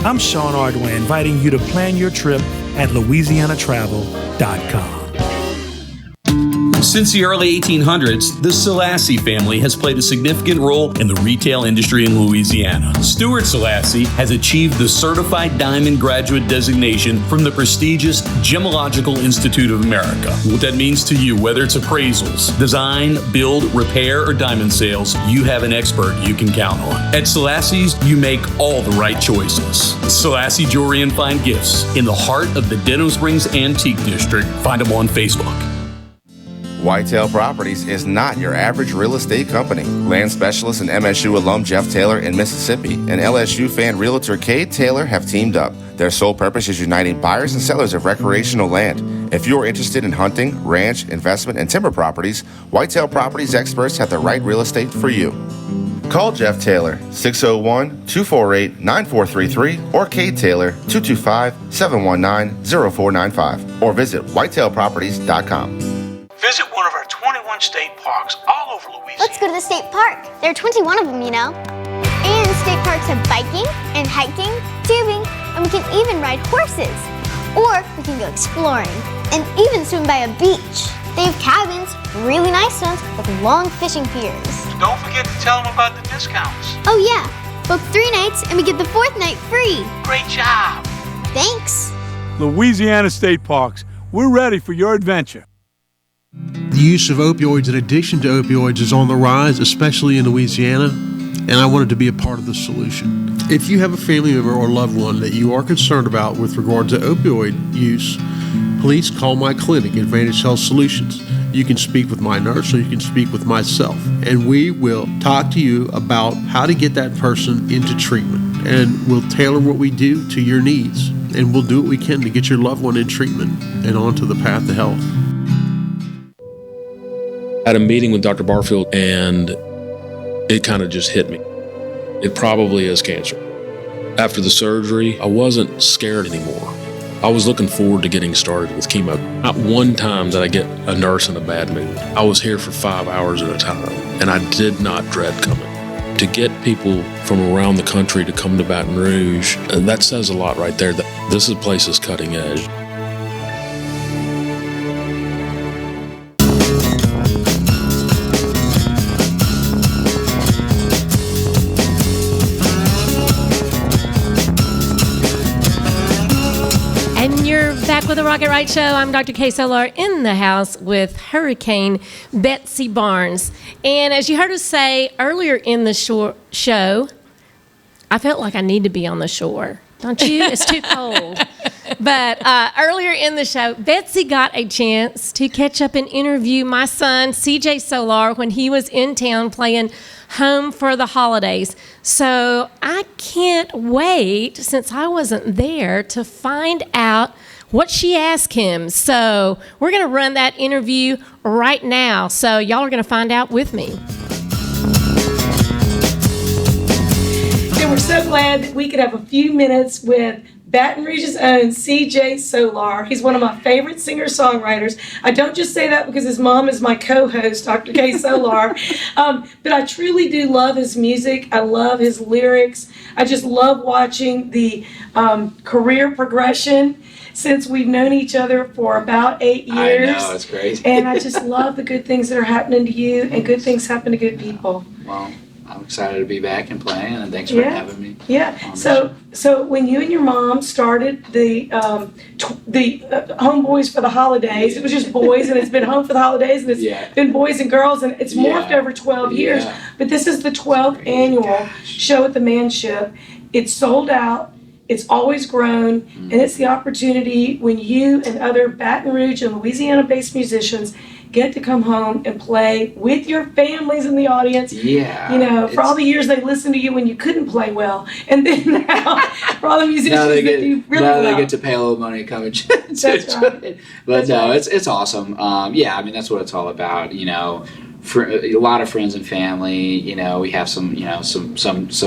Speaker 20: I'm Sean Ardway, inviting you to plan your trip at louisianatravel.com.
Speaker 9: Since the early 1800s, the Selassie family has played a significant role in the retail industry in Louisiana. Stuart Selassie has achieved the Certified Diamond Graduate designation from the prestigious Gemological Institute of America. What that means to you, whether it's appraisals, design, build, repair, or diamond sales, you have an expert you can count on. At Selassie's, you make all the right choices. Selassie Jewelry and Fine Gifts in the heart of the Denham Springs Antique District. Find them on Facebook.
Speaker 17: Whitetail Properties is not your average real estate company. Land specialist and MSU alum Jeff Taylor in Mississippi and LSU fan realtor Cade Taylor have teamed up. Their sole purpose is uniting buyers and sellers of recreational land. If you're interested in hunting, ranch, investment, and timber properties, Whitetail Properties experts have the right real estate for you. Call Jeff Taylor, 601-248-9433, or Cade Taylor, 225-719-0495, or visit whitetailproperties.com.
Speaker 8: Visit one of our 21 state parks all over Louisiana.
Speaker 10: Let's go to the state park. There are 21 of them, you know. And state parks have biking and hiking, tubing, and we can even ride horses. Or we can go exploring and even swim by a beach. They have cabins, really nice ones, with long fishing piers.
Speaker 8: Don't forget to tell them about the discounts.
Speaker 10: Oh yeah, book 3 nights and we get the 4th night free.
Speaker 8: Great job.
Speaker 10: Thanks.
Speaker 8: Louisiana State Parks, we're ready for your adventure.
Speaker 6: The use of opioids and addiction to opioids is on the rise, especially in Louisiana, and I wanted to be a part of the solution. If you have a family member or loved one that you are concerned about with regard to opioid use, please call my clinic, Advantage Health Solutions. You can speak with my nurse or you can speak with myself, and we will talk to you about how to get that person into treatment, and we'll tailor what we do to your needs, and we'll do what we can to get your loved one in treatment and onto the path to health.
Speaker 21: Had a meeting with Dr. Barfield, and it kind of just hit me. It probably is cancer. After the surgery, I wasn't scared anymore. I was looking forward to getting started with chemo. Not one time did I get a nurse in a bad mood. I was here for 5 hours at a time, and I did not dread coming. To get people from around the country to come to Baton Rouge, that says a lot right there. That this place is cutting edge.
Speaker 4: With the Rocket Right Show, I'm Dr. Kay Solar in the house with Hurricane Betsy Barnes. And as you heard us say earlier in the show, I felt like I need to be on the shore. Don't you? It's too cold. But earlier in the show, Betsy got a chance to catch up and interview my son, CJ Solar, when he was in town playing Home for the Holidays. So I can't wait, since I wasn't there, to find out what she asked him. So we're going to run that interview right now. So y'all are going to find out with me.
Speaker 3: And we're so glad that we could have a few minutes with Baton Rouge's own CJ Solar. He's one of my favorite singer-songwriters. I don't just say that because his mom is my co-host, Dr. K. Solar, but I truly do love his music. I love his lyrics. I just love watching the career progression since we've known each other for about 8 years.
Speaker 2: I know, it's crazy.
Speaker 3: And I just love the good things that are happening to you, and good things happen to good people.
Speaker 2: Well, I'm excited to be back and playing, and thanks for having me.
Speaker 3: Yeah. So when you and your mom started the Homeboys for the Holidays, it was just boys, and it's been Home for the Holidays, and it's been boys and girls, and it's morphed over 12 years. But this is the 12th annual show at the Manship. It's sold out. It's always grown, and it's the opportunity when you and other Baton Rouge and Louisiana-based musicians get to come home and play with your families in the audience.
Speaker 2: Yeah.
Speaker 3: You know, for all the years they listened to you when you couldn't play well, and then now for all the musicians that do really well.
Speaker 2: Now they get to pay a little money to come and
Speaker 3: That's right.
Speaker 2: But no, it's awesome. Yeah, I mean, that's what it's all about, you know. For a lot of friends and family, you know, we have some, you know, some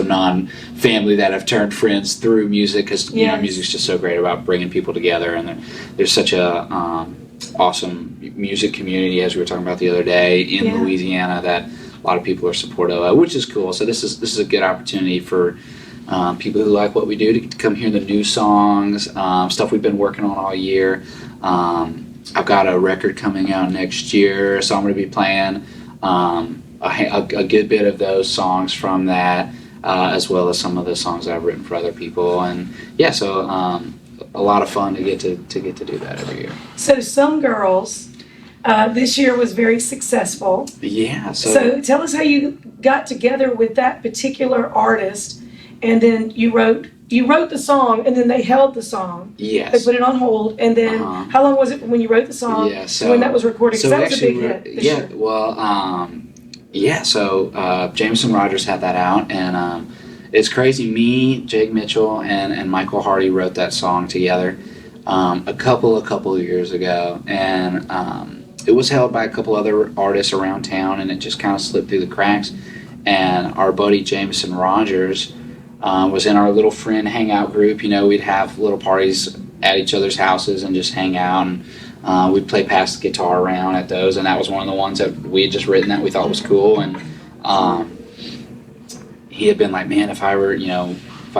Speaker 2: non-family that have turned friends through music, because you know, music's just so great about bringing people together, and there's such a awesome music community, as we were talking about the other day, in Louisiana, that a lot of people are supportive of, which is cool. So this is a good opportunity for people who like what we do to come hear the new songs, stuff we've been working on all year. I've got a record coming out next year, so I'm going to be playing a good bit of those songs from that, as well as some of the songs I've written for other people, and so a lot of fun to get to do that every year.
Speaker 3: So Some Girls this year was very successful.
Speaker 2: Yeah.
Speaker 3: So tell us how you got together with that particular artist, and then you wrote the song, and then they held the song.
Speaker 2: Yes.
Speaker 3: They put it on hold, and then how long was it when you wrote the song?
Speaker 2: Yeah. So
Speaker 3: when that was recorded? Because that was a big hit.
Speaker 2: Yeah. Well. So Jameson Rogers had that out, and it's crazy. Me, Jake Mitchell, and Michael Hardy wrote that song together a couple of years ago, and it was held by a couple other artists around town, and it just kind of slipped through the cracks. And our buddy Jameson Rogers was in our little friend hangout group. You know, we'd have little parties at each other's houses and just hang out, and we'd play pass the guitar around at those, and that was one of the ones that we had just written that we thought was cool. And he had been like, man, if I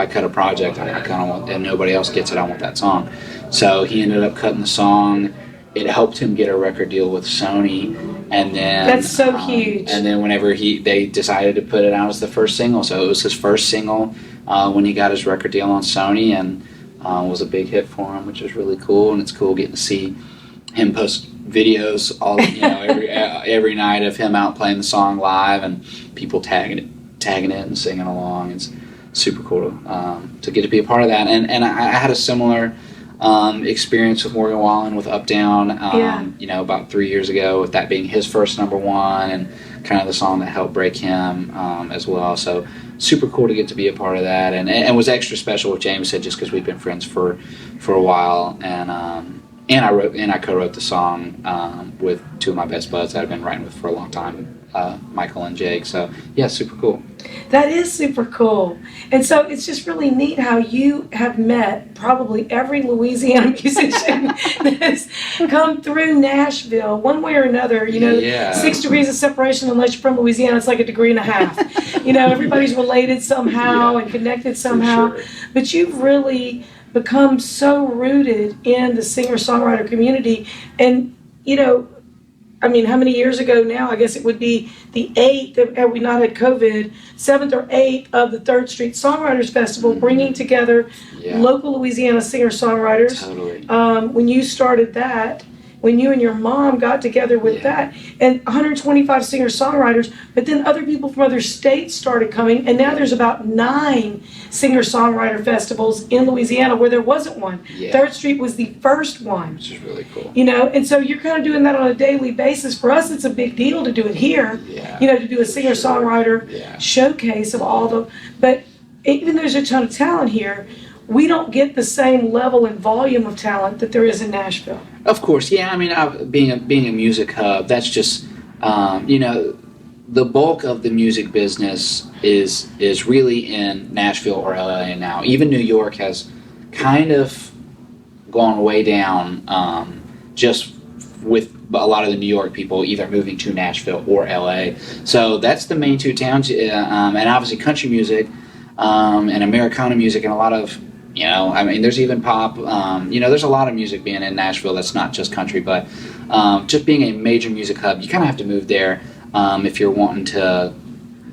Speaker 2: cut a project, I kind of want, and nobody else gets it, I want that song. So he ended up cutting the song. It helped him get a record deal with Sony, and then
Speaker 3: that's so huge.
Speaker 2: And then whenever they decided to put it out as the first single, so it was his first single when he got his record deal on Sony, and was a big hit for him, which is really cool. And it's cool getting to see him post videos every night of him out playing the song live, and people tagging it and singing along. It's super cool to get to be a part of that. And I had a similar experience with Morgan Wallen with Up Down, about 3 years ago, with that being his first #1 and kind of the song that helped break him as well. So super cool to get to be a part of that, and was extra special with Jameson just because we've been friends for a while, and I co-wrote the song with two of my best buds that I've been writing with for a long time, Michael and Jake. So yeah, super cool.
Speaker 3: That is super cool. And so it's just really neat how you have met probably every Louisiana musician that's come through Nashville one way or another. 6 degrees of separation, unless you're from Louisiana, it's like 1.5 degrees. Everybody's related somehow and connected somehow. Sure. But you've really become so rooted in the singer-songwriter community. And, how many years ago now? I guess it would be the 8th, had we not had COVID, 7th or 8th of the 3rd Street Songwriters Festival, bringing together local Louisiana singer-songwriters.
Speaker 2: Totally.
Speaker 3: When you started that, when you and your mom got together with that, and 125 singer-songwriters, but then other people from other states started coming, and now there's about 9 singer-songwriter festivals in Louisiana where there wasn't one. 3rd Street was the first one.
Speaker 2: Which is really cool.
Speaker 3: And so you're kind of doing that on a daily basis. For us, it's a big deal to do it here, to do a singer-songwriter showcase of all the, but even though there's a ton of talent here, we don't get the same level and volume of talent that there is in Nashville.
Speaker 2: Of course, yeah. Being a music hub, that's just, the bulk of the music business is really in Nashville or LA now. Even New York has kind of gone way down, just with a lot of the New York people either moving to Nashville or LA. So that's the main two towns, and obviously country music and Americana music, and a lot of, there's even pop. There's a lot of music being in Nashville that's not just country, but just being a major music hub, you kind of have to move there if you're wanting to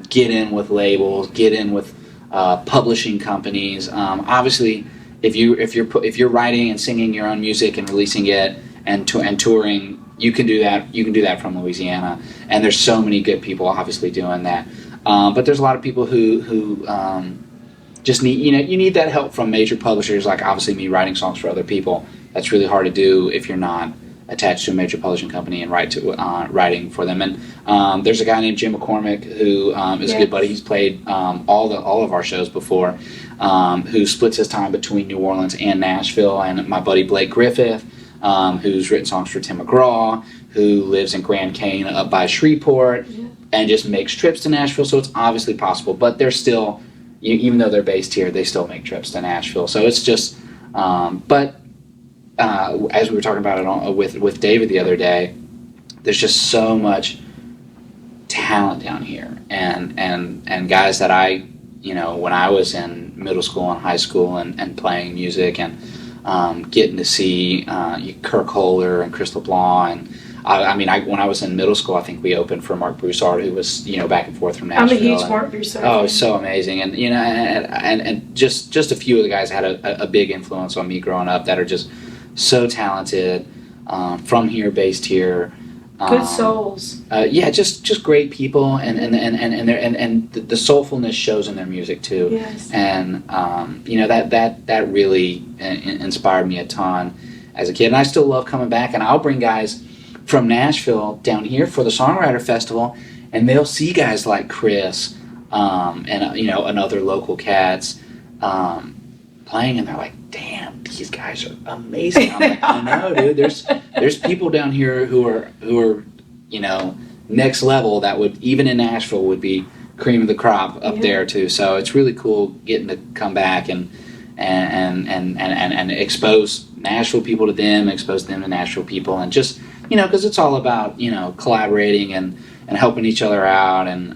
Speaker 2: get in with labels, get in with publishing companies. Obviously, if you're writing and singing your own music and releasing it and touring, you can do that. You can do that from Louisiana, and there's so many good people obviously doing that. But there's a lot of people who just need, you need that help from major publishers, like obviously me writing songs for other people. That's really hard to do if you're not attached to a major publishing company and writing for them. And there's a guy named Jim McCormick who is a good buddy. He's played all of our shows before, who splits his time between New Orleans and Nashville. And my buddy Blake Griffith, who's written songs for Tim McGraw, who lives in Grand Cane up by Shreveport, and just makes trips to Nashville. So it's obviously possible, but they're still, even though they're based here, they still make trips to Nashville. So it's just, as we were talking about it with David the other day, there's just so much talent down here, and guys that I, when I was in middle school and high school and playing music and getting to see Kirk Kohler and Chris LeBlanc, and when I was in middle school, I think we opened for Mark Broussard, who was back and forth from Nashville.
Speaker 3: I'm a huge Mark Broussard.
Speaker 2: Oh, so amazing, and and just a few of the guys had a big influence on me growing up that are just so talented, from here, based here.
Speaker 3: Good souls.
Speaker 2: Just great people, and the soulfulness shows in their music too.
Speaker 3: Yes.
Speaker 2: And that really inspired me a ton as a kid, and I still love coming back. And I'll bring guys from Nashville down here for the Songwriter Festival, and they'll see guys like Chris, and other local cats playing, and they're like, "Damn, these guys are amazing." I'm like, "I know, dude. There's people down here who are next level that would, even in Nashville, would be cream of the crop up there too." So it's really cool getting to come back and expose Nashville people to them, expose them to Nashville people, and just because it's all about collaborating and helping each other out, and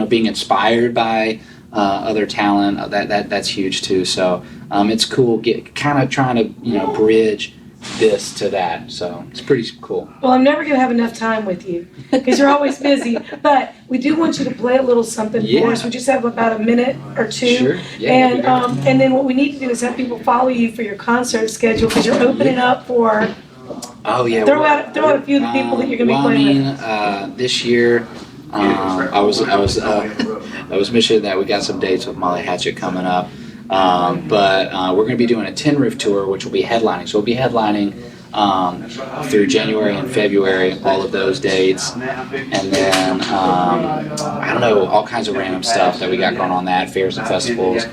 Speaker 2: being inspired by other talent. That's huge too. So it's cool kind of trying to bridge this to that. So it's pretty cool.
Speaker 3: Well, I'm never going to have enough time with you because you're always busy, but we do want you to play a little something for us. We just have about a minute or two.
Speaker 2: Sure. Yeah,
Speaker 3: and then what we need to do is have people follow you for your concert schedule, because you're opening up for...
Speaker 2: Oh yeah.
Speaker 3: Throw out a few of the people that you're going to be playing with.
Speaker 2: This year, I was mentioning that we got some dates with Molly Hatchet coming up, but we're going to be doing a Tin Roof tour, which will be headlining. So we'll be headlining through January and February, all of those dates, and then I don't know, all kinds of random stuff that we got going on, that fairs and festivals,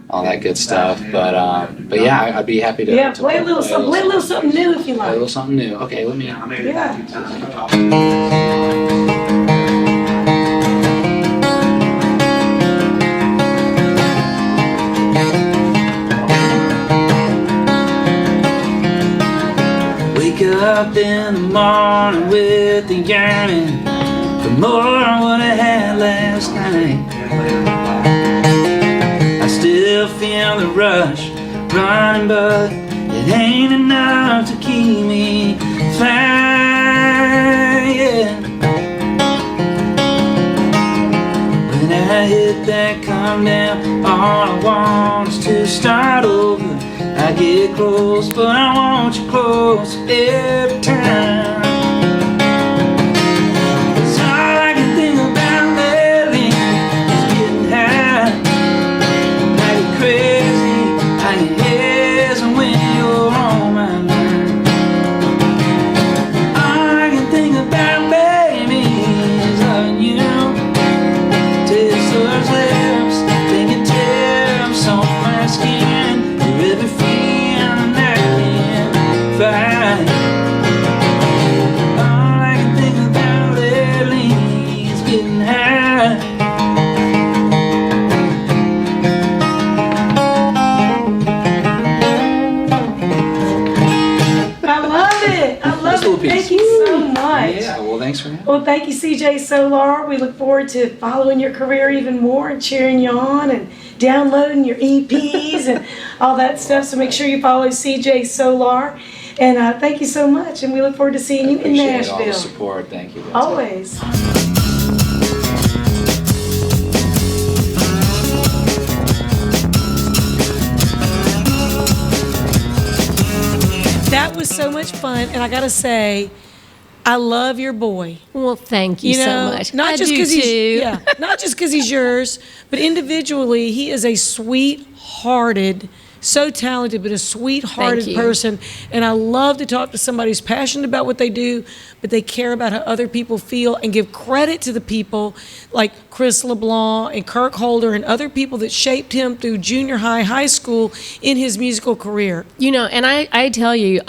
Speaker 2: all that good stuff. But yeah, I'd be happy to
Speaker 3: play a little something new if you like.
Speaker 2: Play a little something new. Okay, let me. Wake up in the morning with the yearning for more than what I had last night. I still feel the rush running, but it ain't enough to keep me flying. When I hit that come down, all I want is to start over. I get close, but I want you close every time. It's all I can think about lately is getting high. I get crazy, I get hazy when you're on my mind. All I can think about, baby, is loving you. Taste those lips, fingertips on my skin. Every feeling I can find. All I can think about lately is getting high.
Speaker 3: Well, thank you, CJ Solar. We look forward to following your career even more and cheering you on and downloading your EPs and all that stuff. So make sure you follow CJ Solar. And thank you so much. And we look forward to seeing you in
Speaker 2: Appreciate
Speaker 3: Nashville.
Speaker 2: all the support. Thank you. That's
Speaker 3: Always. That was so much fun, and I gotta say, I love your boy.
Speaker 4: Well, thank you so much.
Speaker 3: Not
Speaker 4: I
Speaker 3: just
Speaker 4: do
Speaker 3: because
Speaker 4: too.
Speaker 3: not just because he's yours, but individually, he is a sweet-hearted, so talented, but a sweet-hearted
Speaker 4: Thank you.
Speaker 3: person. And I love to talk to somebody who's passionate about what they do, but they care about how other people feel and give credit to the people like Chris LeBlanc and Kirk Holder and other people that shaped him through junior high, high school in his musical career.
Speaker 4: You know, and I tell you,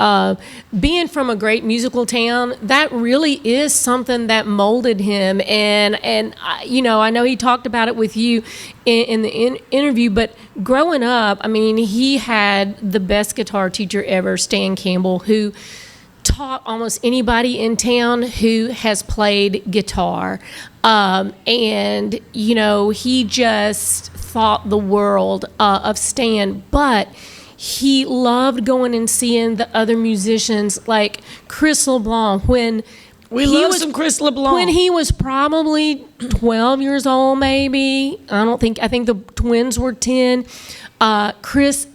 Speaker 4: being from a great musical town, that really is something that molded him. And you know, I know he talked about it with you in the interview, but growing up, I mean, he had the best guitar teacher ever, Stan Campbell, who taught almost anybody in town who has played guitar. And, you know, he just thought the world of Stan, but he loved going and seeing the other musicians like Chris LeBlanc when
Speaker 3: We love some Chris LeBlanc.
Speaker 4: When he was probably 12 years old, maybe. I think the twins were 10. Chris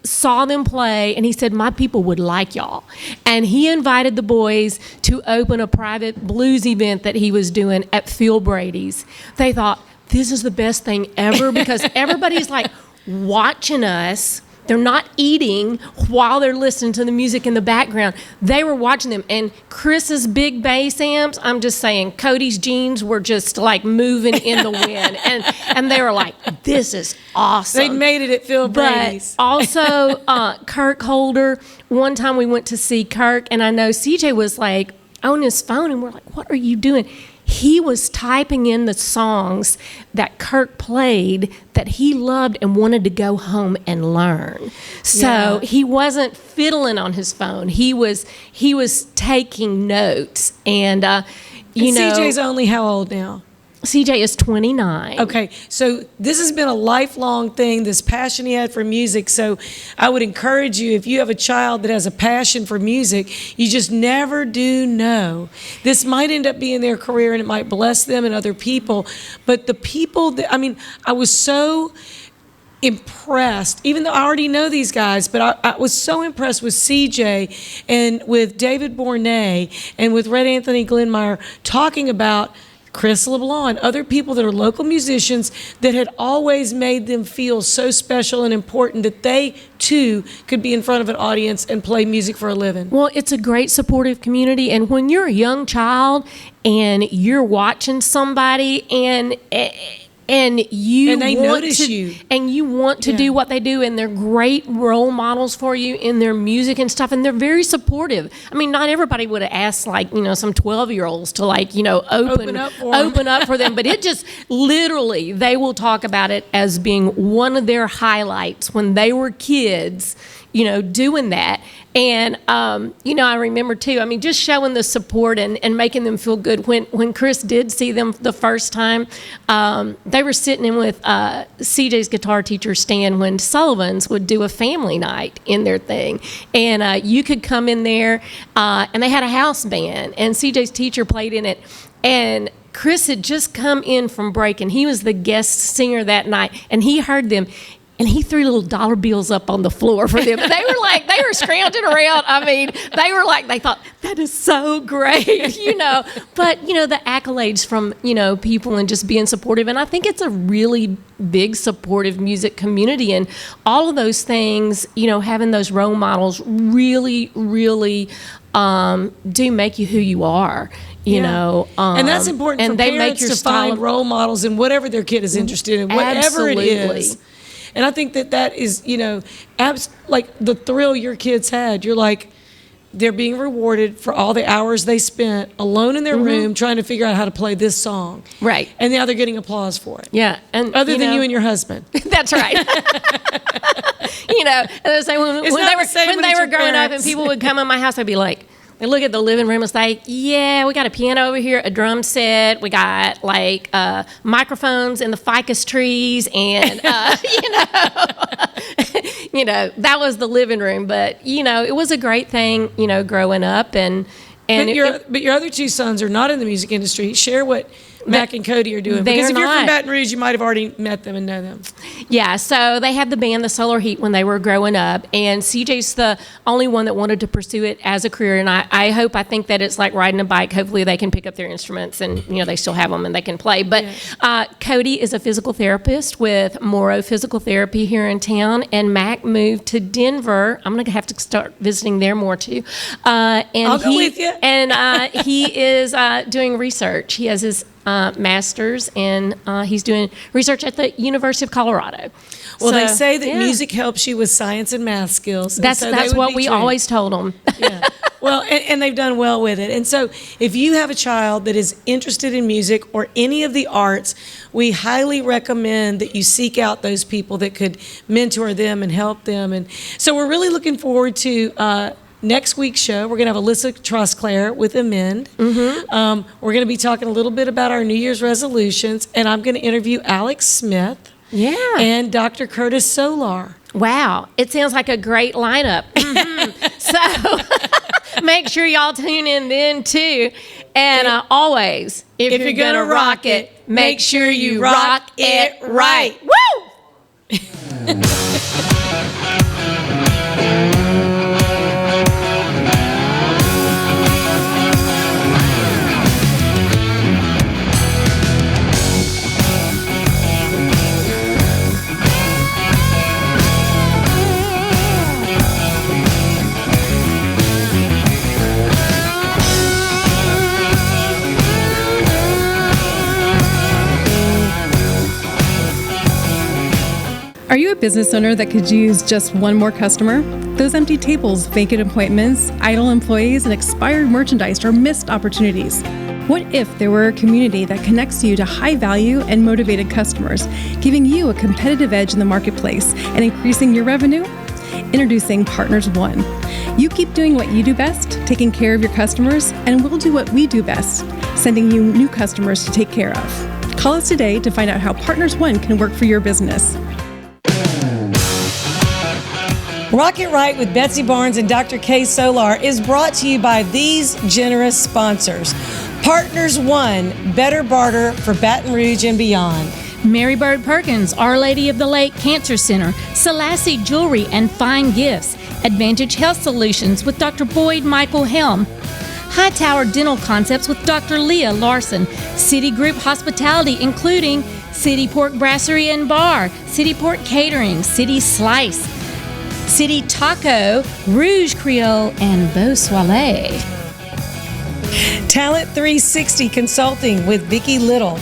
Speaker 4: saw them play, and he said, my people would like y'all. And he invited the boys to open a private blues event that he was doing at Phil Brady's. They thought, this is the best thing ever, because everybody's like watching us. They're not eating while they're listening to the music in the background. They were watching them. And Chris's big bass amps, I'm just saying, Cody's jeans were just like moving in the wind. And they were like, this is awesome.
Speaker 3: They made it at Phil Brady's.
Speaker 4: But also, Kirk Holder, one time we went to see Kirk, and I know CJ was like on his phone, and we're like, what are you doing? He was typing in the songs that Kirk played that he loved and wanted to go home and learn. So he wasn't fiddling on his phone. He was taking notes. And you know,
Speaker 3: CJ's only how old now?
Speaker 4: CJ is 29.
Speaker 3: Okay, so this has been a lifelong thing, this passion he had for music. So I would encourage you, if you have a child that has a passion for music, you just never do know. This might end up being their career, and it might bless them and other people. But the people that, I mean, I was so impressed, even though I already know these guys, but I was so impressed with CJ and with David Bournet and with Red Anthony Glenmeyer talking about Chris LeBlanc and other people that are local musicians that had always made them feel so special and important that they too could be in front of an audience and play music for a living.
Speaker 4: Well, it's a great supportive community, and when you're a young child and you're watching somebody and you
Speaker 3: they
Speaker 4: want
Speaker 3: notice
Speaker 4: to,
Speaker 3: you.
Speaker 4: And you want to do what they do, and they're great role models for you in their music and stuff, and they're very supportive. I mean, not everybody would have asked, like, you know, some 12-year-olds to, like, you know, open up for them, but it just literally, they will talk about it as being one of their highlights when they were kids, you know, doing that. And, you know, I remember too, I mean, just showing the support and making them feel good. When Chris did see them the first time, they were sitting in with CJ's guitar teacher, Stan, when Sullivan's would do a family night in their thing. And you could come in there, and they had a house band, and CJ's teacher played in it. And Chris had just come in from break, and he was the guest singer that night, and he heard them. And he threw little dollar bills up on the floor for them. They were scrounging around. I mean, they thought, that is so great, you know. But, you know, the accolades from, you know, people and just being supportive. And I think it's a really big supportive music community. And all of those things, you know, having those role models really, really do make you who you are. You know,
Speaker 3: and that's important
Speaker 4: and
Speaker 3: for
Speaker 4: they
Speaker 3: parents
Speaker 4: make your
Speaker 3: to find role models in whatever their kid is interested in, whatever it is. And I think that is, you know, like the thrill your kids had. You're like, they're being rewarded for all the hours they spent alone in their room trying to figure out how to play this song.
Speaker 4: Right.
Speaker 3: And now they're getting applause for it.
Speaker 4: Yeah. And
Speaker 3: other than you and your husband.
Speaker 4: That's right. You know, and they say when they were growing up and people would come in my house, I'd be like, They look at the living room and say, yeah, we got a piano over here, a drum set, we got like microphones in the ficus trees, and that was the living room. But it was a great thing, growing up, and
Speaker 3: but your other two sons are not in the music industry. Share what Mac and Cody are doing. Because if you're from Baton Rouge, you might have already met them and know them.
Speaker 4: Yeah, so they had the band, the Solar Heat, when they were growing up, and CJ's the only one that wanted to pursue it as a career, and I think that it's like riding a bike. Hopefully they can pick up their instruments, and they still have them and they can play. But Cody is a physical therapist with Morrow Physical Therapy here in town, and Mac moved to Denver. I'm going to have to start visiting there more too. And
Speaker 3: I'll go with you.
Speaker 4: And he is doing research. He has his master's, and he's doing research at the University of Colorado.
Speaker 3: Well, they say that music helps you with science and math skills.
Speaker 4: That's what we always told them.
Speaker 3: Yeah. Well, and they've done well with it. And so if you have a child that is interested in music or any of the arts, we highly recommend that you seek out those people that could mentor them and help them. And so we're really looking forward to next week's show. We're going to have Alyssa Trosclair with Amend. Mm-hmm. We're going to be talking a little bit about our New Year's resolutions, and I'm going to interview Alex Smith.
Speaker 4: Yeah.
Speaker 3: And Dr. Curtis Solar.
Speaker 4: Wow. It sounds like a great lineup. Mm-hmm. So make sure y'all tune in then too. And always, if you're going to rock it, make sure you rock it right. Woo!
Speaker 1: Are you a business owner that could use just one more customer? Those empty tables, vacant appointments, idle employees, and expired merchandise are missed opportunities. What if there were a community that connects you to high-value and motivated customers, giving you a competitive edge in the marketplace and increasing your revenue? Introducing Partners One. You keep doing what you do best, taking care of your customers, and we'll do what we do best, sending you new customers to take care of. Call us today to find out how Partners One can work for your business.
Speaker 3: Rock It Right with Betsy Barnes and Dr. K. Solar is brought to you by these generous sponsors. Partners One, better barter for Baton Rouge and beyond.
Speaker 22: Mary Bird Perkins, Our Lady of the Lake Cancer Center, Selassie Jewelry and Fine Gifts, Advantage Health Solutions with Dr. Boyd Michael Helm, Hightower Dental Concepts with Dr. Leah Larson, City Group Hospitality including City Pork Brasserie and Bar, City Pork Catering, City Slice, City Taco, Rouge Creole, and Beau Soleil.
Speaker 3: Talent 360 Consulting with Vicki Little.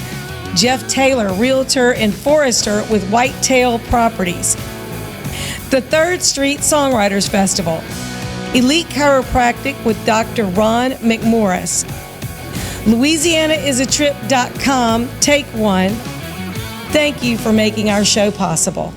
Speaker 3: Jeff Taylor, Realtor and Forester with Whitetail Properties. The 3rd Street Songwriters Festival. Elite Chiropractic with Dr. Ron McMorris. LouisianaIsATrip.com. Take one. Thank you for making our show possible.